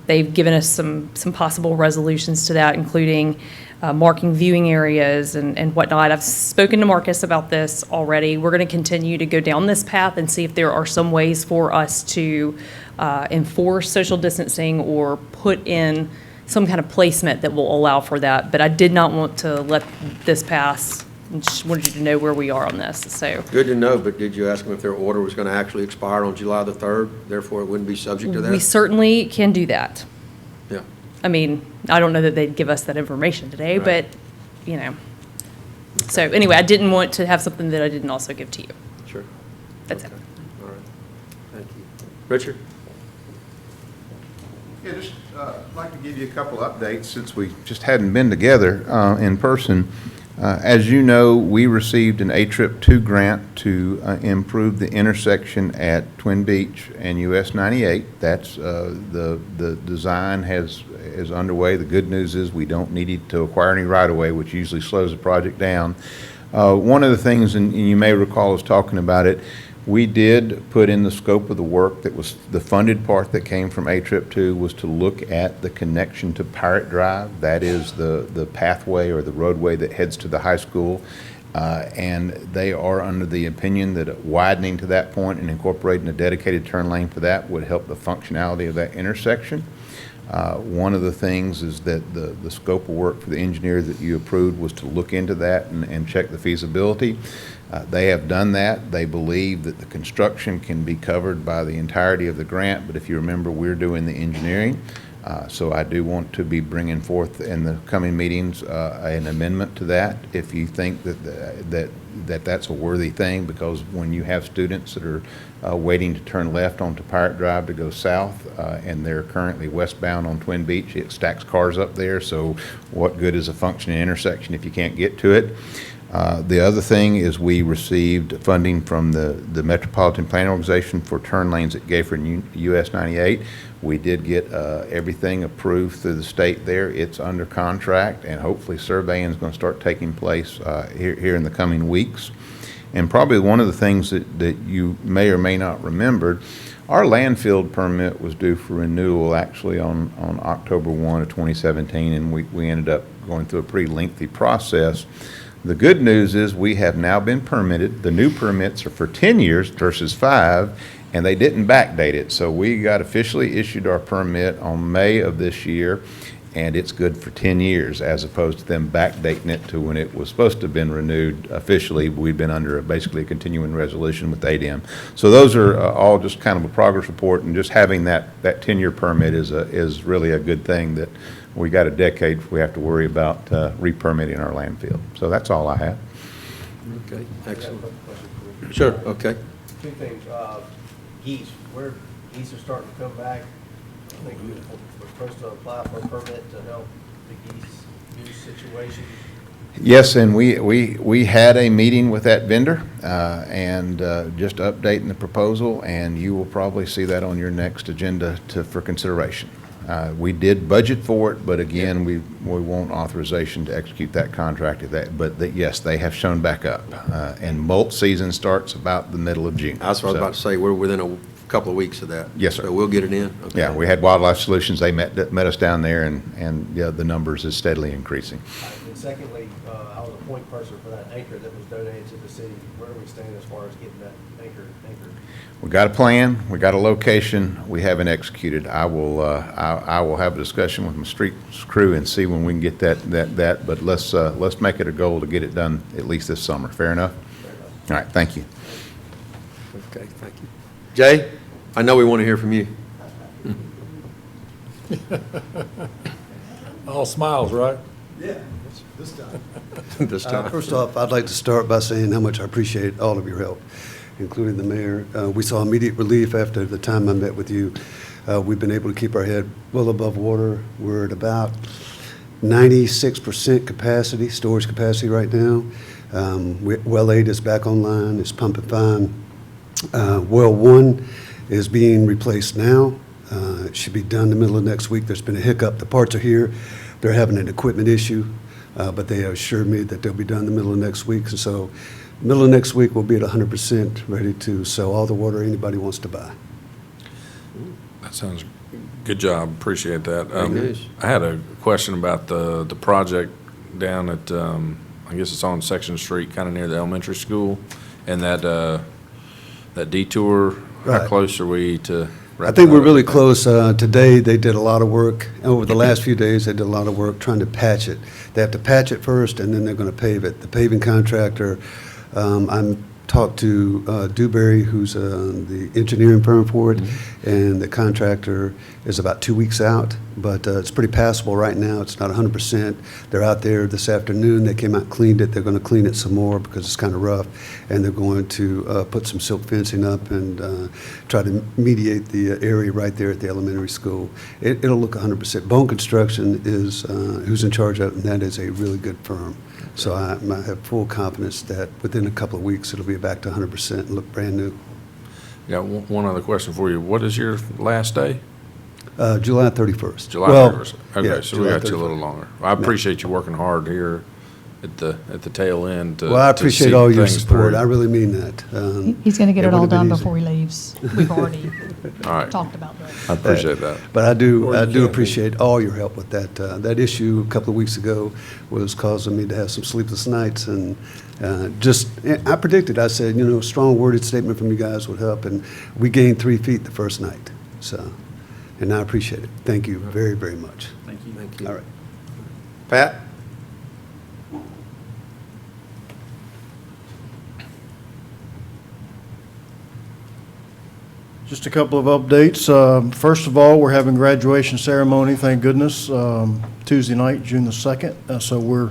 They've given us some possible resolutions to that, including marking viewing areas and whatnot. I've spoken to Marcus about this already. We're going to continue to go down this path and see if there are some ways for us to enforce social distancing or put in some kind of placement that will allow for that. But I did not want to let this pass. And just wanted you to know where we are on this, so. Good to know, but did you ask them if their order was going to actually expire on July the 3rd, therefore it wouldn't be subject to that? We certainly can do that. Yeah, I mean, I don't know that they'd give us that information today, but, Right. you know. So anyway, I didn't want to have something that I didn't also give to you. sure. That's it. Okay. All right. Thank you. Richard? Yeah, just like to give you a couple updates since we just hadn't been together in person. As you know, we received an A-Trip 2 grant to improve the intersection at Twin Beach and US 98. That's the design is underway. The good news is we don't need to acquire any right-of-way, which usually slows the project down. One of the things, and you may recall us talking about it, we did put in the scope of the work that was the funded part that came from A-Trip 2 was to look at the connection to Pirate Drive. That is the pathway or the roadway that heads to the high school. And they are under the opinion that widening to that point and incorporating a dedicated turn lane for that would help the functionality of that intersection. One of the things is that the scope of work for the engineer that you approved was to look into that and check the feasibility. They have done that. They believe that the construction can be covered by the entirety of the grant, but if you remember, we're doing the engineering. So I do want to be bringing forth in the coming meetings an amendment to that if you think that's a worthy thing, because when you have students that are waiting to turn left onto Pirate Drive to go south and they're currently westbound on Twin Beach, it stacks cars up there. So what good is a functioning intersection if you can't get to it? The other thing is we received funding from the Metropolitan Planning Organization for turn lanes at Gayford and US 98. We did get everything approved through the state there. It's under contract, and hopefully surveying is going to start taking place here in the coming weeks. And probably one of the things that you may or may not remember, our landfill permit was due for renewal actually on October 1 of 2017, and we ended up going through a pretty lengthy process. The good news is we have now been permitted. The new permits are for 10 years versus 5, and they didn't backdate it. So we got officially issued our permit on May of this year, and it's good for 10 years as opposed to them backdating it to when it was supposed to have been renewed officially. We've been under basically a continuing resolution with ADM. So those are all just kind of a progress report, and just having that 10-year permit is really a good thing that we got a decade before we have to worry about re-permitting our landfill. So that's all I have. Okay, excellent. Question for you. Sure, okay. Two things, geese, geese are starting to come back. I think we're supposed to apply for a permit to help the goose situation. Yes, and we had a meeting with that vendor and just updating the proposal, and you will probably see that on your next agenda for consideration. We did budget for it, but again, we want authorization to execute that contract. Yes, they have shown back up, and molt season starts about the middle of June. That's what I was about to say, we're within a couple of weeks of that. Yes, sir. So we'll get it in? Okay. Yeah, we had Wildlife Solutions. They met us down there, and yeah, the numbers is steadily increasing. And secondly, I was a point person for that anchor that was donated to the city. Where do we stand as far as getting that anchor? We got a plan, we got a location, we haven't executed. I will have a discussion with my streets crew and see when we can get that. But let's make it a goal to get it done at least this summer. Fair enough? Fair enough. All right, thank you. Okay, thank you. Jay, I know we want to hear from you. All smiles, right? Yeah, this time. This time. First off, I'd like to start by saying how much I appreciate all of your help, including the mayor. We saw immediate relief after the time I met with you. We've been able to keep our head well above water. We're at about 96% capacity, storage capacity right now. Well 8 is back online, it's pumping fine. Well 1 is being replaced now. It should be done in the middle of next week. There's been a hiccup. The parts are here. They're having an equipment issue. but they assured me that they'll be done in the middle of next week. And so, middle of next week, we'll be at 100% ready to sell all the water anybody wants to buy. That sounds, good job, appreciate that. Great news. I had a question about the project down at, I guess it's on Section Street, kind of near the elementary school, and that detour, how Right. close are we to I wrapping think that we're up? really close. Today, they did a lot of work. Over the last few days, they did a lot of work trying to patch it. They have to patch it first, and then they're going to pave it. The paving contractor, I'm talked to Dewberry, who's the engineering firm for it, and the contractor is about 2 weeks out, but it's pretty passable right now. It's not 100%. They're out there this afternoon. They came out and cleaned it. They're going to clean it some more because it's kind of rough, and they're going to put some silk fencing up and try to mediate the area right there at the elementary school. It'll look 100%. Bone Construction is who's in charge of it, and that is a really good firm. So I have full confidence that within a couple of weeks, it'll be back to 100% and look brand new. Got one other question for you. What is your last day? July 31st. July Well, 31st. yeah, Okay, so we July got you a little 31st. longer. I appreciate you working hard here at the tail end to Well, I to appreciate see all your things support. through. I really mean that. He's going to get it all would've been done easy. before he leaves. We've already All right, talked about that. I appreciate that. But I Or you do can't appreciate all your help with that. That issue a couple of weeks ago was causing me to have some sleepless nights, and I predicted, I said, strong worded statement from you guys would help, and we gained 3 feet the first night, so, and I appreciate it. Thank you very, very much. Thank you. Thank you. All right. Pat? Just a couple of updates. First of all, we're having graduation ceremony, thank goodness, Tuesday night, June the 2nd. So we're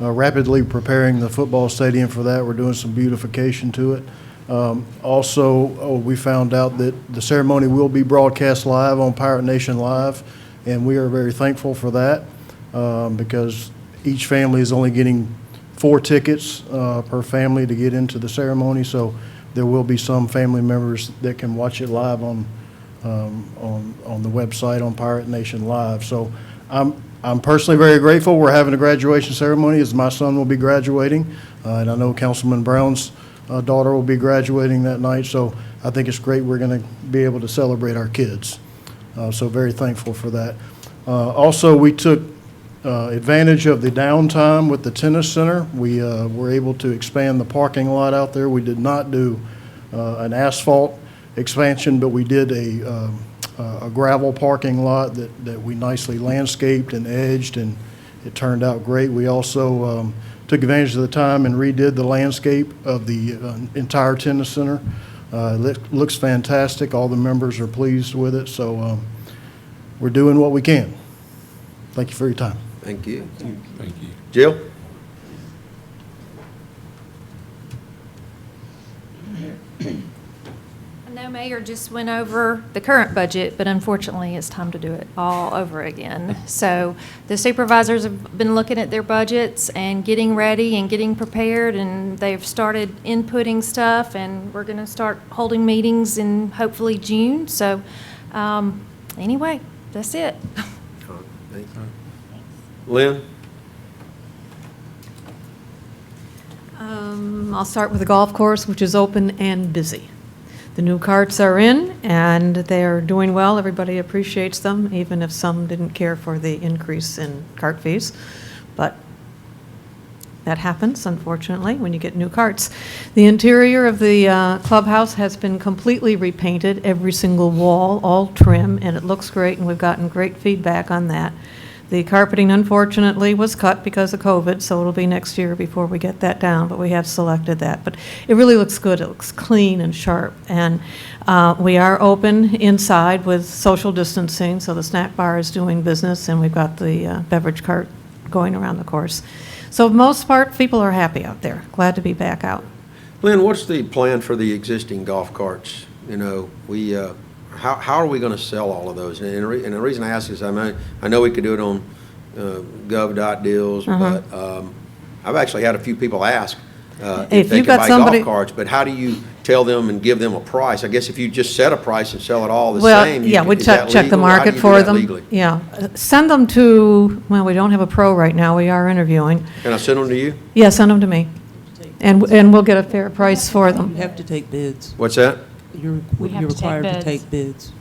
rapidly preparing the football stadium for that. We're doing some beautification to it. Also, we found out that the ceremony will be broadcast live on Pirate Nation Live, and we are very thankful for that because each family is only getting 4 tickets per family to get into the ceremony. So there will be some family members that can watch it live on the website on Pirate Nation Live. So I'm personally very grateful. We're having a graduation ceremony as my son will be graduating, and I know Councilman Brown's daughter will be graduating that night. So I think it's great. We're going to be able to celebrate our kids. So very thankful for that. Also, we took advantage of the downtime with the tennis center. We were able to expand the parking lot out there. We did not do an asphalt expansion, but we did a gravel parking lot that we nicely landscaped and edged, and it turned out great. We also took advantage of the time and redid the landscape of the entire tennis center. It looks fantastic. All the members are pleased with it, so we're doing what we can. Thank you for your time. Thank you. Thank you. Jill? I know Mayor just went over the current budget, but unfortunately, it's time to do it all over again. So the supervisors have been looking at their budgets and getting ready and getting prepared, and they've started inputting stuff, and we're going to start holding meetings in hopefully June. So anyway, that's it. Thank you. Lynn? I'll start with the golf course, which is open and busy. The new carts are in, and they're doing well. Everybody appreciates them, even if some didn't care for the increase in cart fees. But that happens, unfortunately, when you get new carts. The interior of the clubhouse has been completely repainted, every single wall, all trim, and it looks great, and we've gotten great feedback on that. The carpeting, unfortunately, was cut because of COVID, so it'll be next year before we get that down, but we have selected that. But it really looks good. It looks clean and sharp. And we are open inside with social distancing, so the snack bar is doing business, and we've got the beverage cart going around the course. So for the most part, people are happy out there. Glad to be back out. Lynn, what's the plan for the existing golf carts? How are we going to sell all of those? And the reason I ask is I know we could do it on gov.deals, but I've actually had a few people ask if If they you've can got buy somebody- golf carts. But how do tell them and give them a price. I guess if you just set a price and sell it all the Well, same, yeah, we is that check the legal? How do market you do for that them. legally? Yeah. Send them to, well, we don't have a pro right now, we are interviewing. Can I send them to you? Yeah, send them to me, and we'll get a fair price for You them. have to take bids. What's that? We have You're to take required to bids. take bids,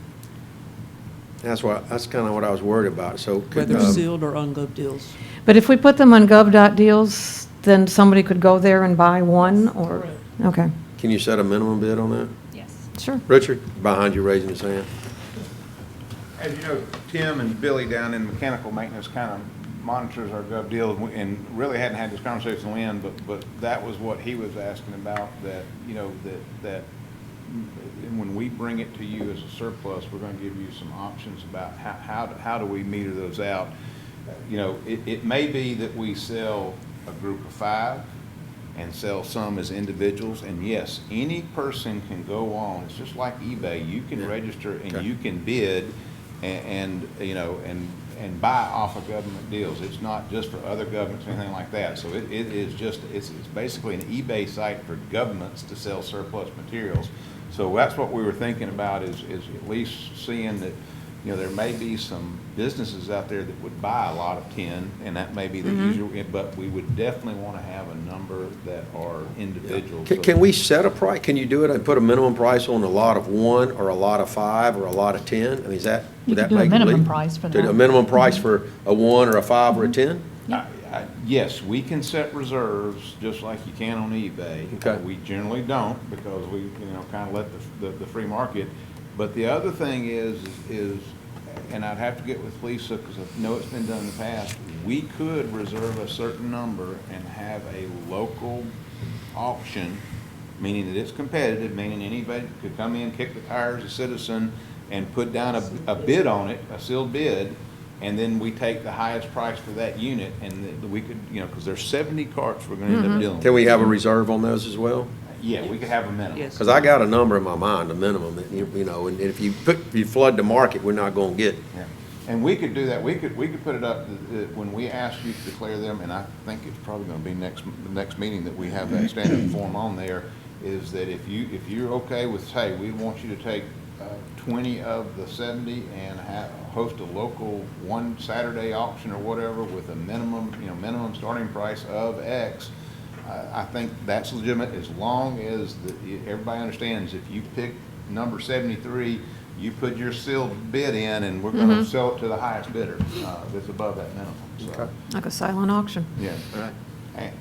That's kind of what I was worried about. So could, whether sealed or ungov deals. But if we put them on gov.deals, then somebody could go there and buy one, or, okay, can you set a minimum bid on that? Yes. sure. Richard, behind you raising his hand. As you know, Tim and Billy down in mechanical maintenance kind of monitors our gov deal, and really hadn't had this conversation with Lynn, but that was what he was asking about, that, you know, that when we bring it to you as a surplus, we're going to give you some options about how do we meter those out. You know, it may be that we sell a group of 5 and sell some as individuals, and yes, any person can go on, it's just like eBay, you can register and Okay. you can bid and you know, and buy off of government deals. It's not just for other governments or anything like that. So it is just, it's basically an eBay site for governments to sell surplus materials. So that's what we were thinking about, is at least seeing that, you know, there may be some businesses out there that would buy a lot of tin, and that may be the easier, but we would definitely want to have a number that are individuals. Can we set a price? Can you do it and put a minimum price on a lot of 1 or a lot of 5 or a lot of 10? I mean, is that, You would that could do a make it minimum legal? price for Do that. a minimum price for a 1 or a 5 or a 10? Yes, we can set reserves just like you can on eBay. Okay. We generally don't, because we, you know, kind of let the free market. But the other thing is, and I'd have to get with Lisa, because I know it's been done in the past, we could reserve a certain number and have a local auction, meaning that it's competitive, meaning anybody could come in, kick the tires, a citizen, and put down a bid on it, a sealed bid, and then we take the highest price for that unit, and we could, you know, because there's 70 carts we're gonna end up dealing with. Can we have a reserve on those as well? Yeah, we could have a minimum. Yes. Because I got a number in my mind, a minimum, that you know, and if you flood the market, we're not going to get. Yeah. And we could do that, we could put it up, when we ask you to declare them, and I think it's probably gonna be the next meeting that we have that standard form on there, is that if you're okay with, hey, we want you to take 20 of the 70 and host a local one Saturday auction or whatever with a minimum starting price of X, I think that's legitimate, as long as everybody understands, if you pick number 73, you put your sealed bid in, and we're gonna sell it to the highest bidder, that's above that minimum, so. Like a silent auction. Yeah.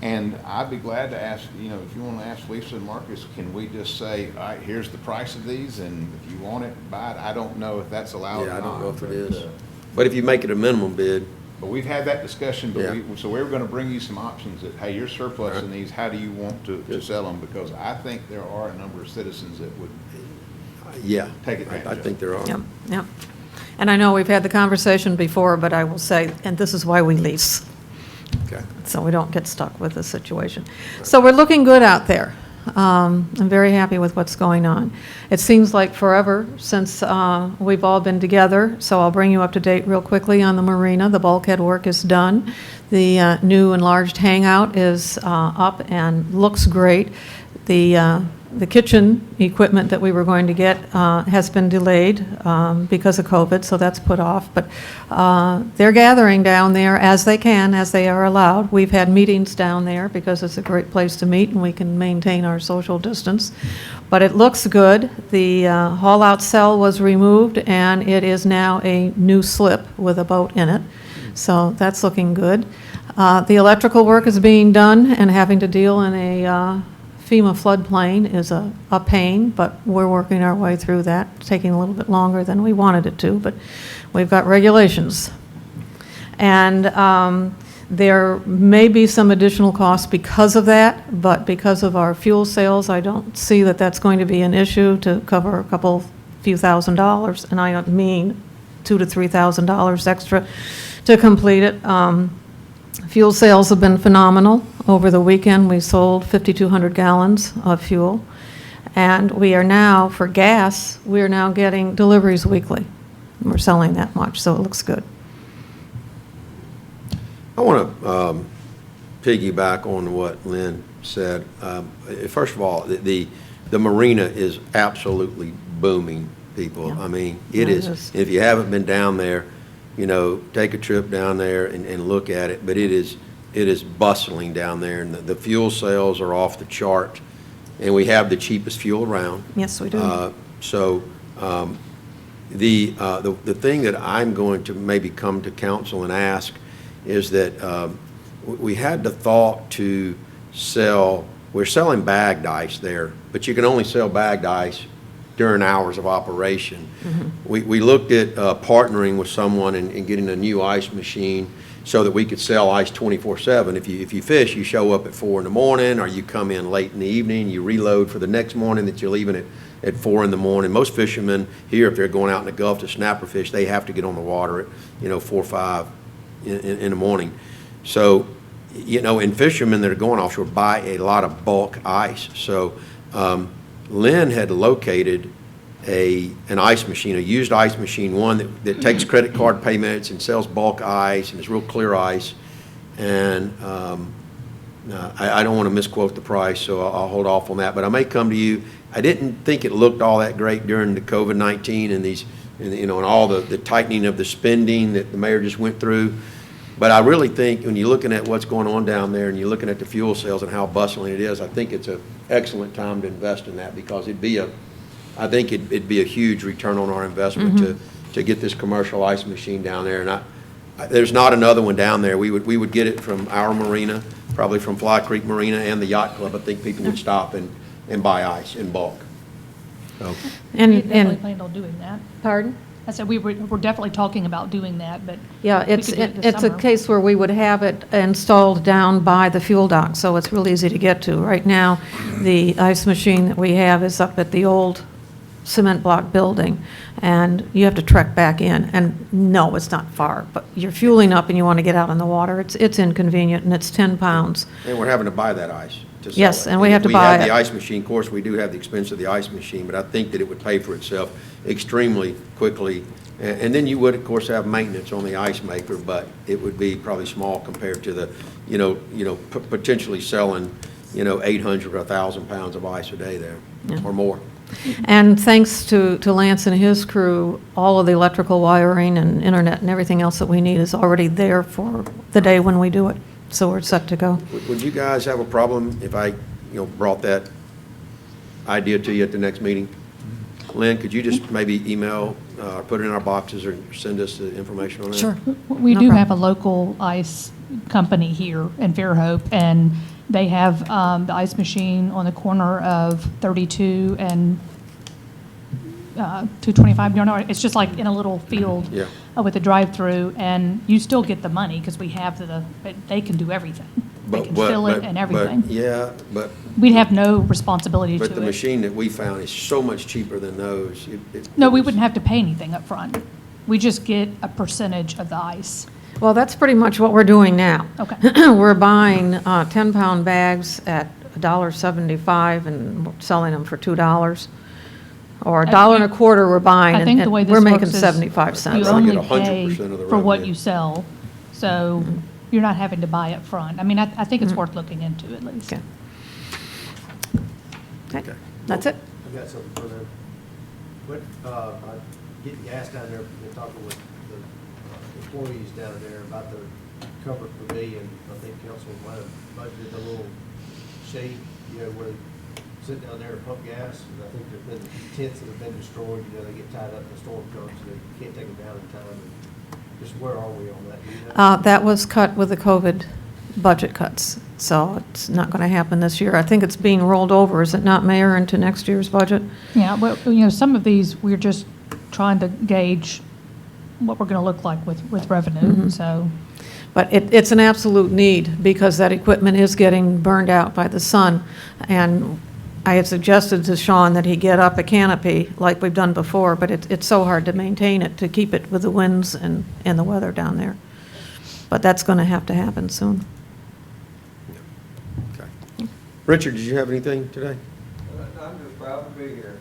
And I'd be glad to ask, you know, if you want to ask Lisa and Marcus, can we just say, all right, here's the price of these, and if you want it, buy it? I don't know if that's allowed or Yeah, I not. don't know if it but, is. But if you make it a minimum bid, But we've had that discussion, Yeah. so we were going to bring you some options that, hey, you're surplus in these, how do you want to sell them? Because I think there are a number of citizens that would yeah. take advantage I of it. think there are. Yep, yep. And I know we've had the conversation before, but I will say, and this is why we lease, Okay. so we don't get stuck with this situation. So we're looking good out there. I'm very happy with what's going on. It seems like forever since we've all been together, so I'll bring you up to date real quickly on the marina. The bulkhead work is done. The new enlarged hangout is up and looks great. The kitchen equipment that we were going to get has been delayed because of COVID, so that's put off. But they're gathering down there as they can, as they are allowed. We've had meetings down there because it's a great place to meet and we can maintain our social distance. But it looks good. The haul-out cell was removed, and it is now a new slip with a boat in it. So that's looking good. The electrical work is being done, and having to deal in a FEMA floodplain is a pain, but we're working our way through that. It's taking a little bit longer than we wanted it to, but we've got regulations. And there may be some additional costs because of that, but because of our fuel sales, I don't see that that's going to be an issue to cover a few $1,000s, and I don't mean $2,000 to $3,000 extra to complete it. Fuel sales have been phenomenal. Over the weekend, we sold 5,200 gallons of fuel. And we are now, for gas, we are now getting deliveries weekly. We're selling that much, so it looks good. I want to piggyback on what Lynn said. First of all, the marina is absolutely booming, people. Yeah. I mean, it Yeah, it is. is. If you haven't been down there, take a trip down there and look at it. But it is bustling down there, and the fuel sales are off the chart, and we have the cheapest fuel around. Yes, we do. So the thing that I'm going to maybe come to council and ask is that we had the thought to sell, we're selling bagged ice there, but you can only sell bagged ice during hours of operation. We looked at partnering with someone and getting a new ice machine so that we could sell ice 24/7. If you fish, you show up at 4 in the morning, or you come in late in the evening, you reload for the next morning that you're leaving at 4 in the morning. Most fishermen here, if they're going out in the Gulf to snapper fish, they have to get on the water at 4 or 5 in the morning. So, and fishermen that are going offshore buy a lot of bulk ice. So Lynn had located an ice machine, a used ice machine, one that takes credit card payments and sells bulk ice, and it's real clear ice. And I don't want to misquote the price, so I'll hold off on that. But I may come to you. I didn't think it looked all that great during the COVID-19 and all the tightening of the spending that the mayor just went through. But I really think when you're looking at what's going on down there and you're looking at the fuel sales and how bustling it is, I think it's an excellent time to invest in that, because it'd be a huge return on our investment to get this commercial ice machine down there. And there's not another one down there. We would get it from our marina, probably from Fly Creek Marina and the Yacht Club. I think people would stop and buy ice in bulk. So. We definitely And, planned on doing that. pardon? I said we're definitely talking about doing that, but Yeah, we it's, could do it this it's a summer. case where we would have it installed down by the fuel dock, so it's real easy to get to. Right now, the ice machine that we have is up at the old cement block building, and you have to trek back in. And no, it's not far, but you're fueling up and you want to get out in the water. It's inconvenient, and it's 10 pounds. And we're having to buy that ice to sell Yes, it. and we have to We buy have the it. ice machine. Of course, we do have the expense of the ice machine, but I think that it would pay for itself extremely quickly. And then you would, of course, have maintenance on the ice maker, but it would be probably small compared to the, potentially selling, 800 or 1,000 pounds of ice a day there, or more. And thanks to Lance and his crew, all of the electrical wiring and internet and everything else that we need is already there for the day when we do it. So we're set to go. Would you guys have a problem if I, brought that idea to you at the next meeting? Lynn, could you just maybe email, put it in our boxes, or send us the information on that? Sure. We No do problem. have a local ice company here in Fairhope, and they have the ice machine on the corner of 32 and 225. It's just like in a little field Yeah. with a drive-through, and you still get the money because we have but they can do everything. They can fill it and everything. But We'd have no responsibility to it. the machine that we found is so much cheaper than those. No, we wouldn't have to pay anything up front. We just get a percentage of the ice. Well, that's pretty much what we're doing now. Okay. We're buying 10-pound bags at $1.75 and selling them for $2. Or $1.25 we're buying, I think the and way this we're making works is 75 You cents. I only get 100% pay of the for what revenue. you sell, so you're not having to buy up front. I mean, I think it's worth looking into at least. Okay. Okay, Okay. that's it. I've got something for them. Getting gas down there and talking with the employees down there about the covered pavilion. I think council might have budgeted a little shade, where they sit down there and pump gas. And I think there've been tents that have been destroyed, they get tied up in the storm comes, so they can't take them down in time. And just where are we on that? Do you know? That was cut with the COVID budget cuts, so it's not going to happen this year. I think it's being rolled over, is it not, Mayor, into next year's budget? Yeah, well, some of these, we're just trying to gauge what we're going to look like with revenue, so. But it's an absolute need, because that equipment is getting burned out by the sun. And I had suggested to Sean that he get up a canopy like we've done before, but it's so hard to maintain it, to keep it with the winds and the weather down there. But that's going to happen soon. Okay. Richard, did you have anything today? I'm just proud to be here.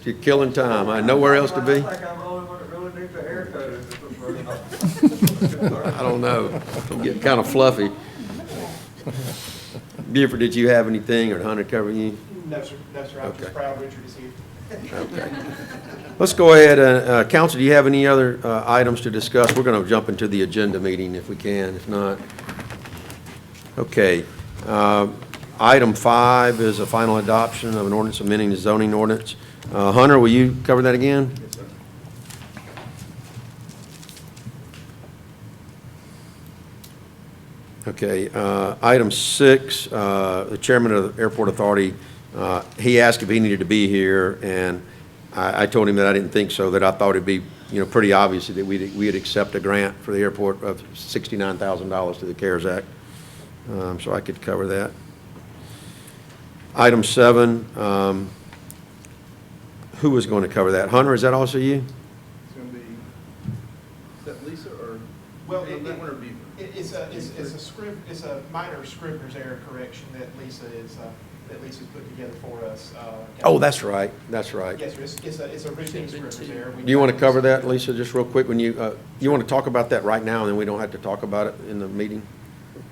You're killing time. I had nowhere else to be. I think I'm the only one that really needs a haircut in this person. I don't know. I'm getting kind of fluffy. Buford, did you have anything, or Hunter cover you? No, sir, I'm Okay. just proud Richard is here. Okay. Let's go ahead. Council, do you have any other items to discuss? We're going to jump into the agenda meeting if we can. If not, okay. Item 5 is a final adoption of an ordinance amending the zoning ordinance. Hunter, will you cover that again? Yes, sir. Okay, item 6, the chairman of the airport authority, he asked if he needed to be here, and I told him that I didn't think so, that I thought it'd be, pretty obvious that we'd accept a grant for the airport of $69,000 to the CARES Act. So I could cover that. Item 7, who was going to cover that? Hunter, is that also you? It's gonna be, is that Lisa or? Well, that one or Beaver? It's a minor Scrivener's error correction that Lisa put together for us. Oh, that's right, that's right. Yes, sir, it's a routine Scrivener's error. Do you want to cover that, Lisa, just real quick? When you want to talk about that right now, and then we don't have to talk about it in the meeting?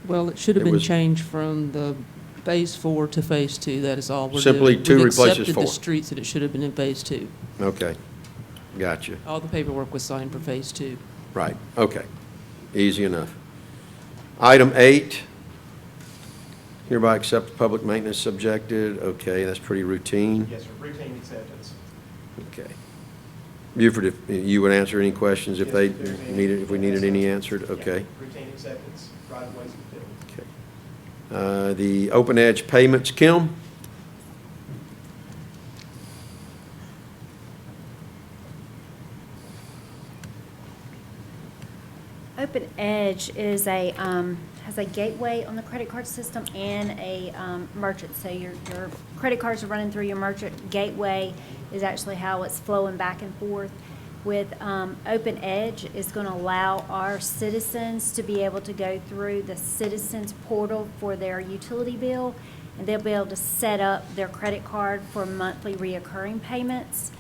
Well, it should have It been was- changed from the Phase 4 to Phase 2, that is all we're doing. Simply 2 We've replaces accepted 4. the streets that it should have been in Phase 2. Okay, gotcha. All the paperwork was signed for Phase 2. Right, okay. Easy enough. Item 8, hereby accept public maintenance subjected. Okay, that's pretty routine. Yes, sir, routine acceptance. Okay. Buford, if you would answer any questions if Yes, they if there's any- needed, if we needed any answered, okay. Routine acceptance, right of ways and field. Okay. The open edge payments, Kim? Open Edge is has a gateway on the credit card system and a merchant. So your credit cards are running through your merchant. Gateway is actually how it's flowing back and forth. With Open Edge, is going to allow our citizens to be able to go through the citizens portal for their utility bill, and they'll be able to set up their credit card for monthly reoccurring payments.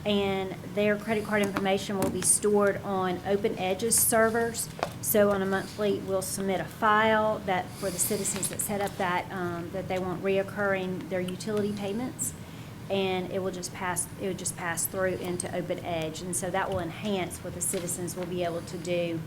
And their credit card information will be stored on Open Edge's servers. So on a monthly, we'll submit a file that for the citizens that set up that they want reoccurring their utility payments, and it would just pass through into Open Edge, and so that will enhance what the citizens will be able to do.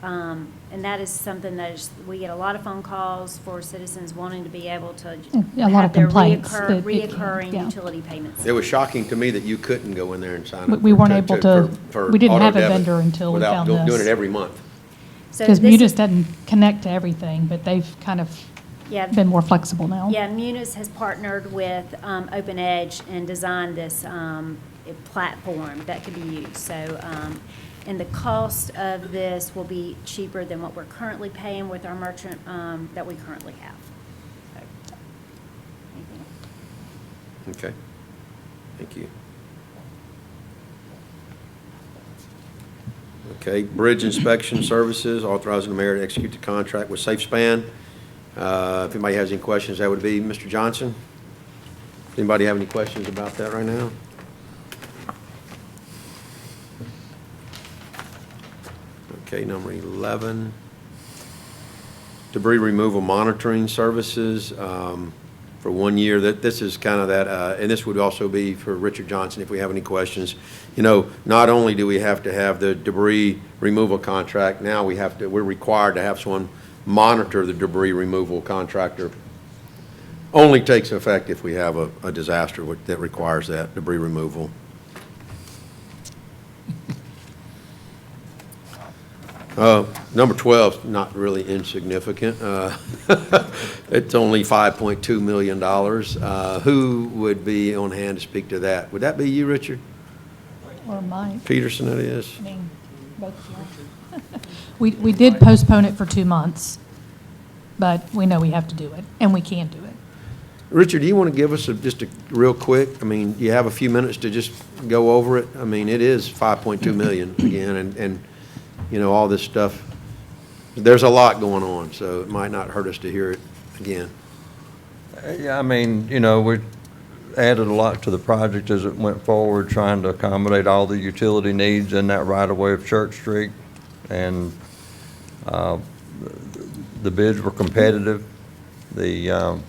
And that is something that we get a lot of phone calls for citizens wanting to be able to A lot of have their complaints. reoccurring Yeah. utility payments. It was shocking to me that you couldn't go in there and sign up. We weren't able to, for we didn't auto have a debit vendor until we found Without doing it this. every month. So Because this Munis is- doesn't connect to everything, but they've kind of Yeah. been more flexible now. Yeah, Munis has partnered with Open Edge and designed this platform that could be used. So, and the cost of this will be cheaper than what we're currently paying with our merchant that we currently have. So, anything else? Okay, thank you. Okay, bridge inspection services, authorizing the mayor to execute the contract with SafeSpan. If anybody has any questions, that would be Mr. Johnson. Does anybody have any questions about that right now? Okay, number 11, debris removal monitoring services for 1 year. This is kind of that, and this would also be for Richard Johnson if we have any questions. Not only do we have to have the debris removal contract, now we're required to have someone monitor the debris removal contractor. Only takes effect if we have a disaster that requires that debris removal. Number 12 is not really insignificant. It's only $5.2 million. Who would be on hand to speak to that? Would that be you, Richard? Or Mike. Peterson, it is? I mean, both of you. We did postpone it for 2 months, but we know we have to do it, and we can do it. Richard, do you want to give us just a real quick, you have a few minutes to just go over it? It is 5.2 million again, and all this stuff. There's a lot going on, so it might not hurt us to hear it again. Yeah, we added a lot to the project as it went forward, trying to accommodate all the utility needs in that right-of-way of Church Street. And the bids were competitive. The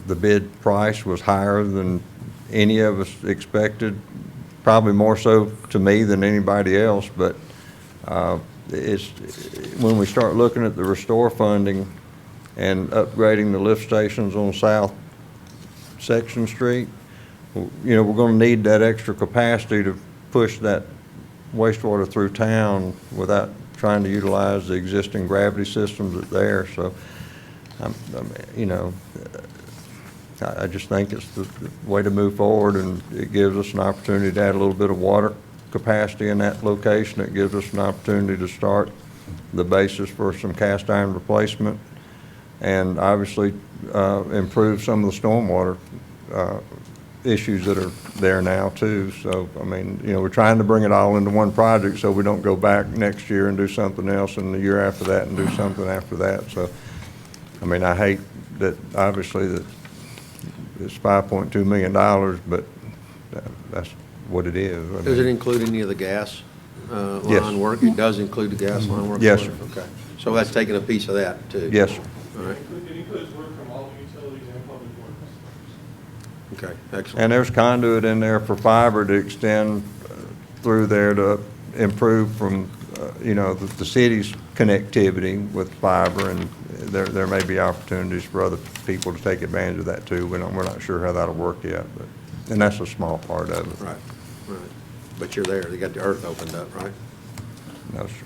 The bid price was higher than any of us expected, probably more so to me than anybody else, but it's, when we start looking at the restore funding and upgrading the lift stations on South Section Street, you know, we're gonna need that extra capacity to push that wastewater through town without trying to utilize the existing gravity systems that are there. So, you know, I just think it's the way to move forward, and it gives us an opportunity to add a little bit of water capacity in that location. It gives us an opportunity to start the basis for some cast iron replacement, and obviously improve some of the stormwater issues that are there now too. So, I mean, you know, we're trying to bring it all into one project so we don't go back next year and do something else, and the year after that and do something after that. So, I mean, I hate that, obviously, that it's $5.2 million, but that's what it is. I Does it mean, include any of the gas Yes. line work? It does include the gas line work? Yes, sir. Okay. So that's taking a piece of that, too? Yes, sir. All right. It includes work from all the utilities and public works. Okay, excellent. And there's conduit in there for fiber to extend through there to improve from, you know, the city's connectivity with fiber, and there may be opportunities for other people to take advantage of that too. We're not sure how that'll work yet, but, and that's a small part of it. Right, right. But you're there, they got the earth opened up, right? No, sir.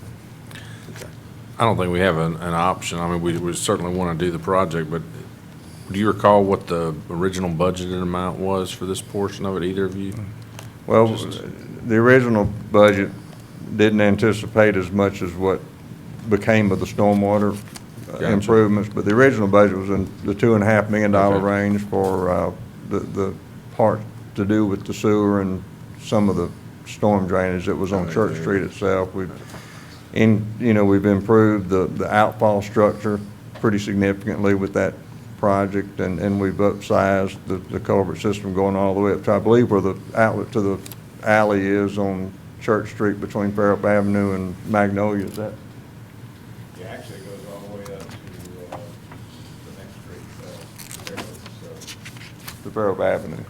Okay. I don't think we have an option. I mean, we certainly want to do the project, but do you recall what the original budgeted amount was for this portion of it, either of you? Well, the original budget didn't anticipate as much as what became of the stormwater Gotcha. improvements, but the original budget was in the $2.5 million Okay. range for the part to do with the sewer and some of the storm drainage that was on Church Street itself. We've improved the outfall structure pretty significantly with that project, and we've upsized the culvert system going all the way up to, I believe, where the outlet to the alley is on Church Street between Fairhope Avenue and Magnolia. Is that? Yeah, actually it goes all the way up to the next street, The Fairhope Avenue.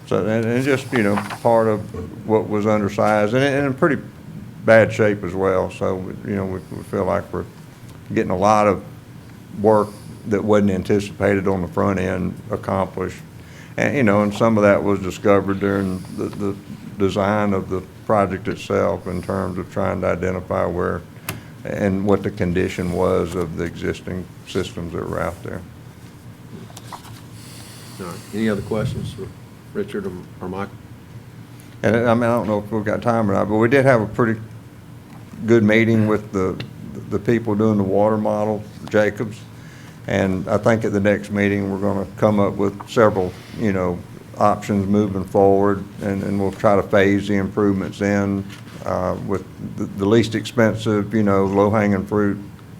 So, and just, you know, part of what was undersized, and in pretty bad shape as well. So, you know, we feel like we're getting a lot of work that wasn't anticipated on the front end accomplished. And, you know, and some of that was discovered during the design of the project itself, in terms of trying to identify where and what the condition was of the existing systems that were out there. All right. Any other questions for Richard or Mike? And I mean, I don't know if we've got time or not, but we did have a pretty good meeting with the people doing the water model, Jacobs. And I think at the next meeting, we're going to come up with several, you know, options moving forward, and we'll try to phase the improvements in with the least expensive, you know, low-hanging fruit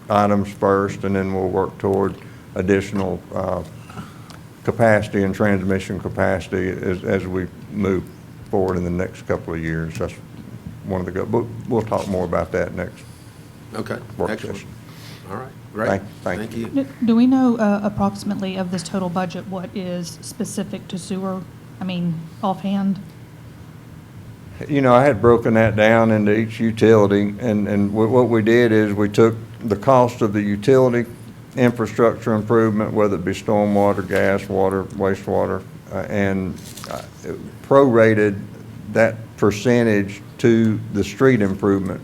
items first, and then we'll work toward additional capacity and transmission capacity as we move forward in the next couple of years. That's one of the but we'll talk more about that next Okay, work excellent. session. All right, great. Thank you. Do we know approximately of this total budget what is specific to sewer? I mean, offhand? You know, I had broken that down into each utility, and what we did is we took the cost of the utility infrastructure improvement, whether it be stormwater, gas, water, wastewater, and prorated that percentage to the street improvement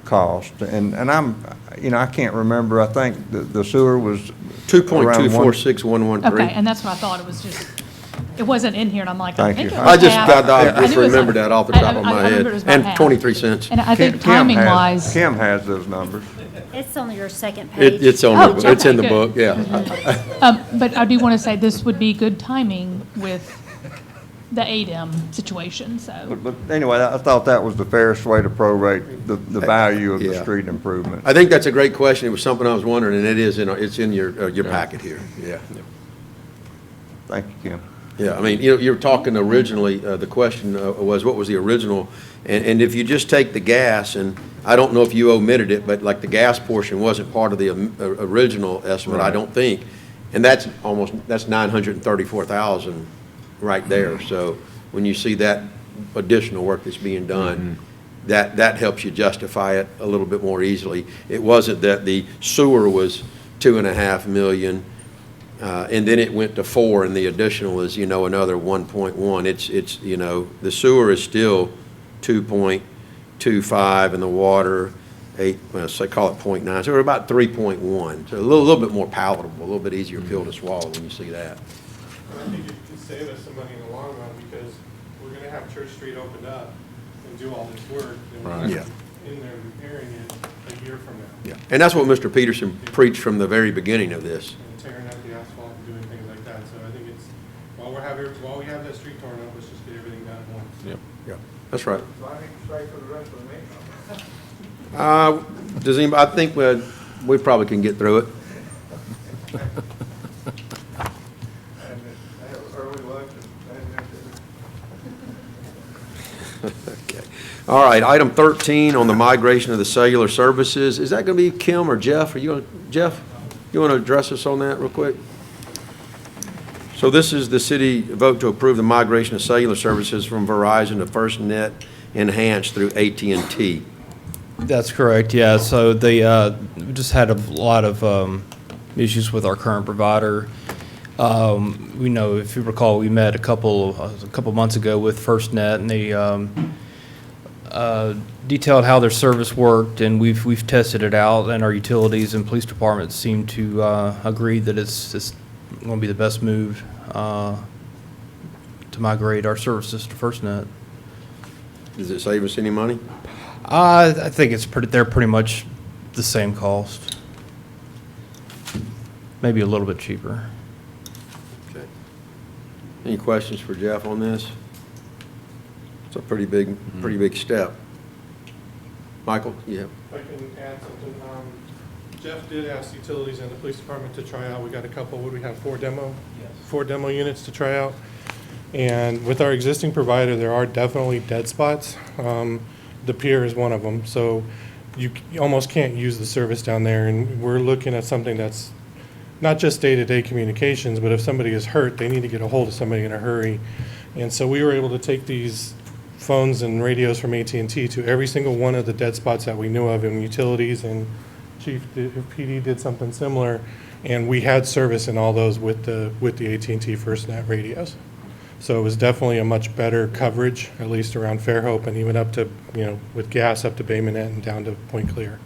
cost. And you know, I can't remember, I think the sewer was around 2.246113. Okay, and that's what I thought. It was just, it wasn't in here, and I'm like, I Thank think you. it was I just half. remembered that off the top of I my remember head. it was about And half. 23 cents. And I think Kim has- timing-wise, Kim has those numbers. It's on your second page. It's on Oh, the, it's in the okay, book, good. yeah. but I do want to say this would be good timing with the ADEM situation, so. But anyway, I thought that was the fairest way to prorate the value of the Yeah. street improvement. I think that's a great question. It was something I was wondering, and it is it's in your packet here. Yeah. Thank you, Kim. Yeah, I mean, you were talking originally, the question was, what was the original? And if you just take the gas, and I don't know if you omitted it, but like the gas portion wasn't part of the original estimate, I Right. don't think. And that's 934,000 right there. So when you see that additional work that's being done, that helps you justify it a little bit more easily. It wasn't that the sewer was 2.5 million, and then it went to 4, and the additional is, another 1.1. It's, the sewer is still 2.25, and the water 8, well, so call it 0.9, so we're about 3.1. So a little bit more palatable, a little bit easier pill to swallow when you see that. I think it could save us some money in the long run, because we're gonna have Church Street opened up and do all this work, and we're Right. Yeah. in there repairing it a year from now. Yeah, and that's what Mr. Peterson preached from the very beginning of this. And tearing up the asphalt and doing things like that, so I think it's, while we have that street torn up, let's just get everything done at once. Yep. Yeah, that's right. So I need to stay for the rest of the meeting. Does anybody, I think we probably can get through it. And have early lunch and Okay. All right, item 13 on the migration of the cellular services. Is that going to be Kim or Jeff? Jeff, you want to address us on that real quick? So this is the city vote to approve the migration of cellular services from Verizon to FirstNet Enhanced through AT&T. That's correct, yeah. So we just had a lot of issues with our current provider. We know, if you recall, we met a couple months ago with FirstNet, and they detailed how their service worked, and we've tested it out, and our utilities and police departments seem to agree that it's going to be the best move to migrate our services to FirstNet. Does it save us any money? I think they're pretty much the same cost. Maybe a little bit cheaper. Okay. Any questions for Jeff on this? It's a pretty big step. Michael, yeah. If I can add something, Jeff did ask utilities and the police department to try out. We got a couple, what do we have, 4 demo units to try out. And with our existing provider, there are definitely dead spots. The pier is one of them, so you almost can't use the service down there. And we're looking at something that's not just day-to-day communications, but if somebody is hurt, they need to get a hold of somebody in a hurry. And so we were able to take these phones and radios from AT&T to every single one of the dead spots that we knew of in utilities, and Chief PD did something similar, and we had service in all those with the AT&T FirstNet radios. So it was definitely a much better coverage, at least around Fairhope, and even up to, with gas up to Bay Minette and down to Point Clear.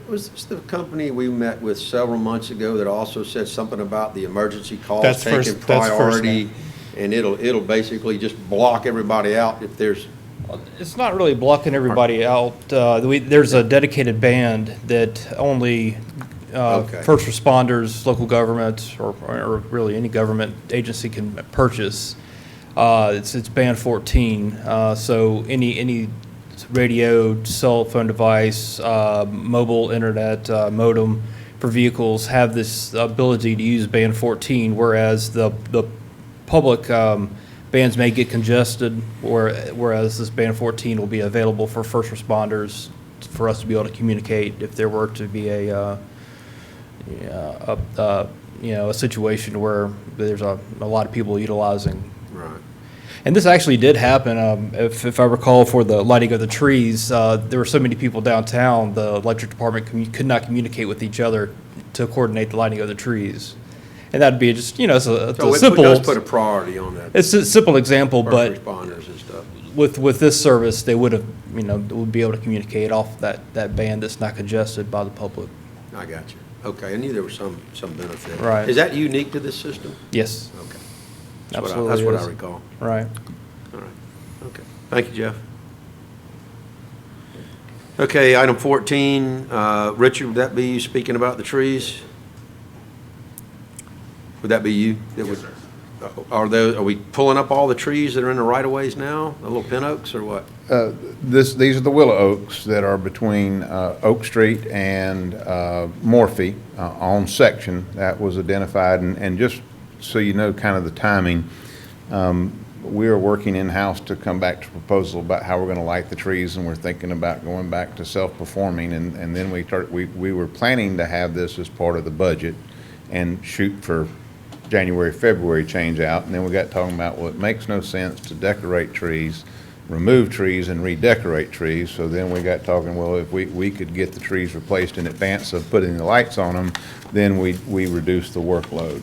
Was this the company we met with several months ago that also said something about the emergency calls That's taking first- that's priority? FirstNet. And it'll basically just block everybody out if there's, It's not really blocking everybody out. There's a dedicated band that only Okay. first responders, local government, or really any government agency can purchase. It's band 14. So any radio, cell phone device, mobile internet, modem for vehicles have this ability to use band 14, whereas the public bands may get congested, whereas this band 14 will be available for first responders for us to be able to communicate if there were to be a situation where there's a lot of people utilizing. right. And this actually did happen. If I recall, for the lighting of the trees, there were so many people downtown, the electric department could not communicate with each other to coordinate the lighting of the trees. And that'd be just, it's a So simple. it does put a priority on that. It's a simple example, but First responders and stuff. with this service, they would have, would be able to communicate off that band that's not congested by the public. I got you. Okay, I knew there was some benefit. Right. Is that unique to this system? Yes. Okay. Absolutely That's what is. I recall. Right. All right. Okay. Thank you, Jeff. Okay, item 14, Richard, would that be you speaking about the trees? Would that be you? Yes, sir. Are we pulling up all the trees that are in the right-of-ways now, the little pin oaks, or what? These are the willow oaks that are between Oak Street and Morphe on section. That was identified, and just so you know kind of the timing, we are working in-house to come back to a proposal about how we're going to light the trees, and we're thinking about going back to self-performing, and then we were planning to have this as part of the budget, and shoot for January, February change out. And then we got talking about, well, it makes no sense to decorate trees, remove trees and redecorate trees. So then we got talking, well, if we could get the trees replaced in advance of putting the lights on them, then we reduce the workload.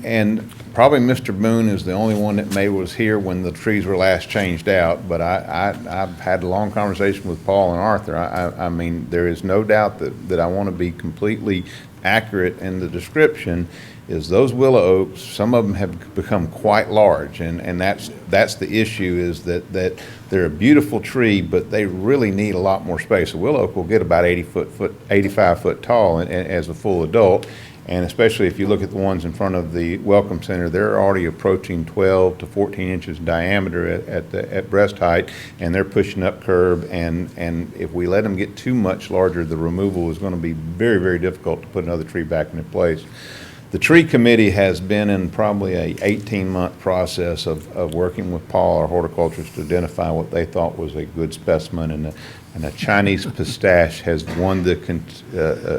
And probably Mr. Boone is the only one that maybe was here when the trees were last changed out, but I've had a long conversation with Paul and Arthur. I mean, there is no doubt that I want to be completely accurate in the description, is those willow oaks, some of them have become quite large, and that's the issue, is that they're a beautiful tree, but they really need a lot more space. A willow oak will get about 85 foot tall as a full adult, and especially if you look at the ones in front of the Welcome Center, they're already approaching 12 to 14 inches in diameter at breast height, and they're pushing up curb, and if we let them get too much larger, the removal is going to be very, very difficult to put another tree back into place. The tree committee has been in probably a 18-month process of working with Paul, our horticulturist, to identify what they thought was a good specimen, and a Chinese pistache has won the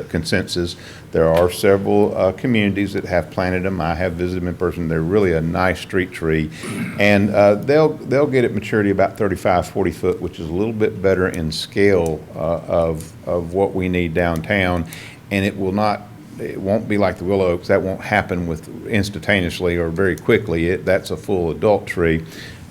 consensus. There are several communities that have planted them. I have visited them in person. They're really a nice street tree, and they'll get at maturity about 35, 40 foot, which is a little bit better in scale of what we need downtown, and it won't be like the willow oaks. That won't happen instantaneously or very quickly. That's a full adult tree.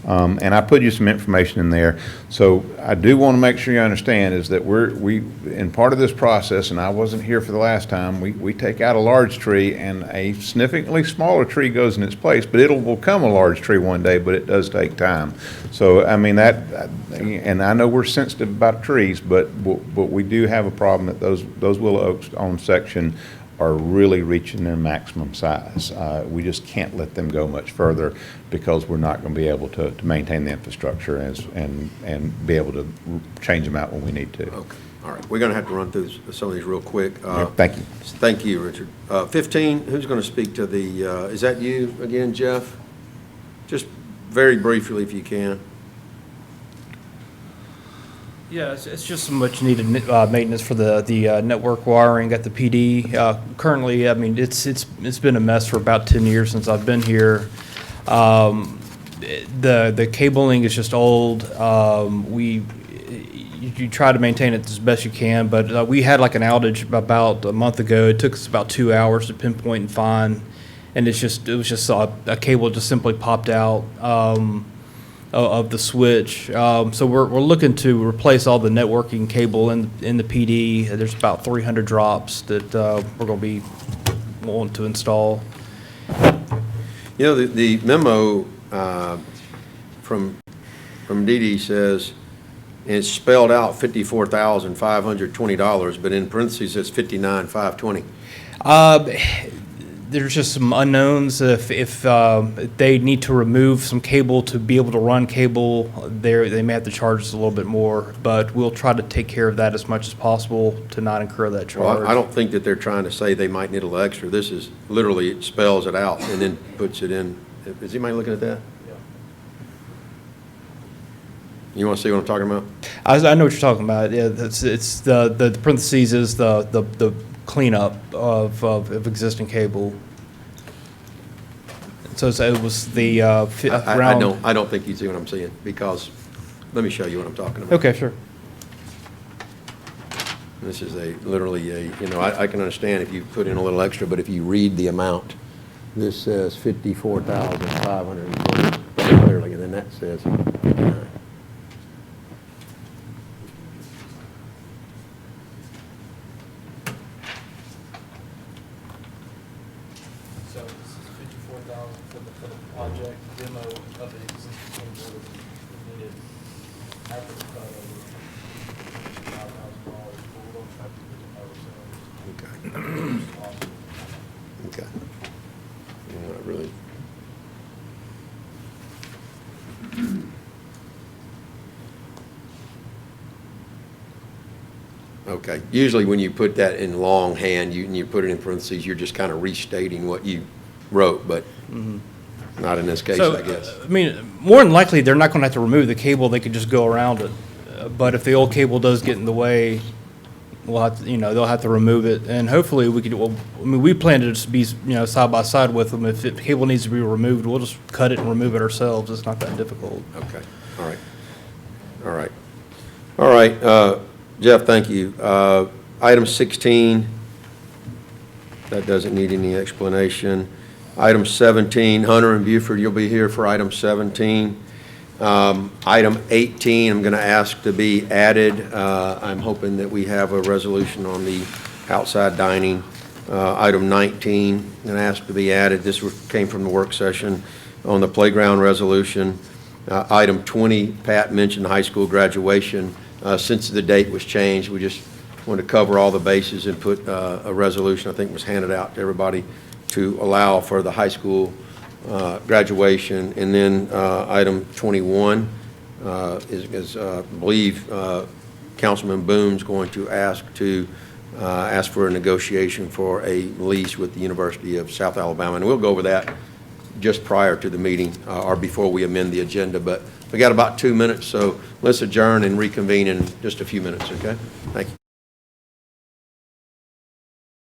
And I put you some information in there. So I do want to make sure you understand is that in part of this process, and I wasn't here for the last time, we take out a large tree and a significantly smaller tree goes in its place, but it will become a large tree one day, but it does take time. So, I mean, and I know we're sensitive about trees, but we do have a problem that those willow oaks on section are really reaching their maximum size. We just can't let them go much further because we're not going to be able to maintain the infrastructure and be able to change them out when we need to. Okay, all right. We're going to have to run through some of these real quick. Yeah, thank you. Thank you, Richard. 15, who's going to speak to the, is that you again, Jeff? Just very briefly if you can. Yeah, it's just some much needed maintenance for the network wiring at the PD. Currently, I mean, it's been a mess for about 10 years since I've been here. The cabling is just old. You try to maintain it as best you can, but we had like an outage about a month ago. It took us about 2 hours to pinpoint and find, and it was just a cable just simply popped out of the switch. So we're looking to replace all the networking cable in the PD. There's about 300 drops that we're going to be wanting to install. You know, the memo from Dee Dee says, and it's spelled out $54,520, but in parentheses it's $59,520. There's just some unknowns. If they need to remove some cable to be able to run cable, they may have to charge us a little bit more, but we'll try to take care of that as much as possible to not incur that charge. Well, I don't think that they're trying to say they might need a little extra. This is literally, it spells it out and then puts it in. Is anybody looking at that? Yeah. You want to see what I'm talking about? I know what you're talking about. Yeah, it's the parentheses is the cleanup of existing cable. So it was the I don't think you see what I'm saying, because let me show you what I'm talking about. Okay, sure. This is literally I can understand if you put in a little extra, but if you read the amount, this says 54,520 very clearly, and then that says 59. So this is 54,000 for the project demo of the existing cable. We needed average cut over $5,000, but we don't try to do it ourselves. Okay. Yeah, really. Okay. Usually when you put that in longhand, and you put it in parentheses, you're just kind of restating what you wrote, but not in this case, So, I guess. I mean, more than likely, they're not going to have to remove the cable. They could just go around it. But if the old cable does get in the way, we'll have to, they'll have to remove it, and hopefully we could, we plan to just be, side by side with them. If cable needs to be removed, we'll just cut it and remove it ourselves. It's not that difficult. Okay, all right. All right. All right, Jeff, thank you. Item 16, that doesn't need any explanation. Item 17, Hunter and Buford, you'll be here for item 17. Item 18, I'm going to ask to be added. I'm hoping that we have a resolution on the outside dining. Item 19, I'm going to ask to be added. This came from the work session on the playground resolution. Item 20, Pat mentioned high school graduation. Since the date was changed, we just wanted to cover all the bases and put a resolution, I think was handed out to everybody, to allow for the high school graduation. And then item 21 is I believe Councilman Boone's going to ask for a negotiation for a lease with the University of South Alabama. And we'll go over that just prior to the meeting or before we amend the agenda. But we got about 2 minutes, so let's adjourn and reconvene in just a few minutes, okay? Thank you.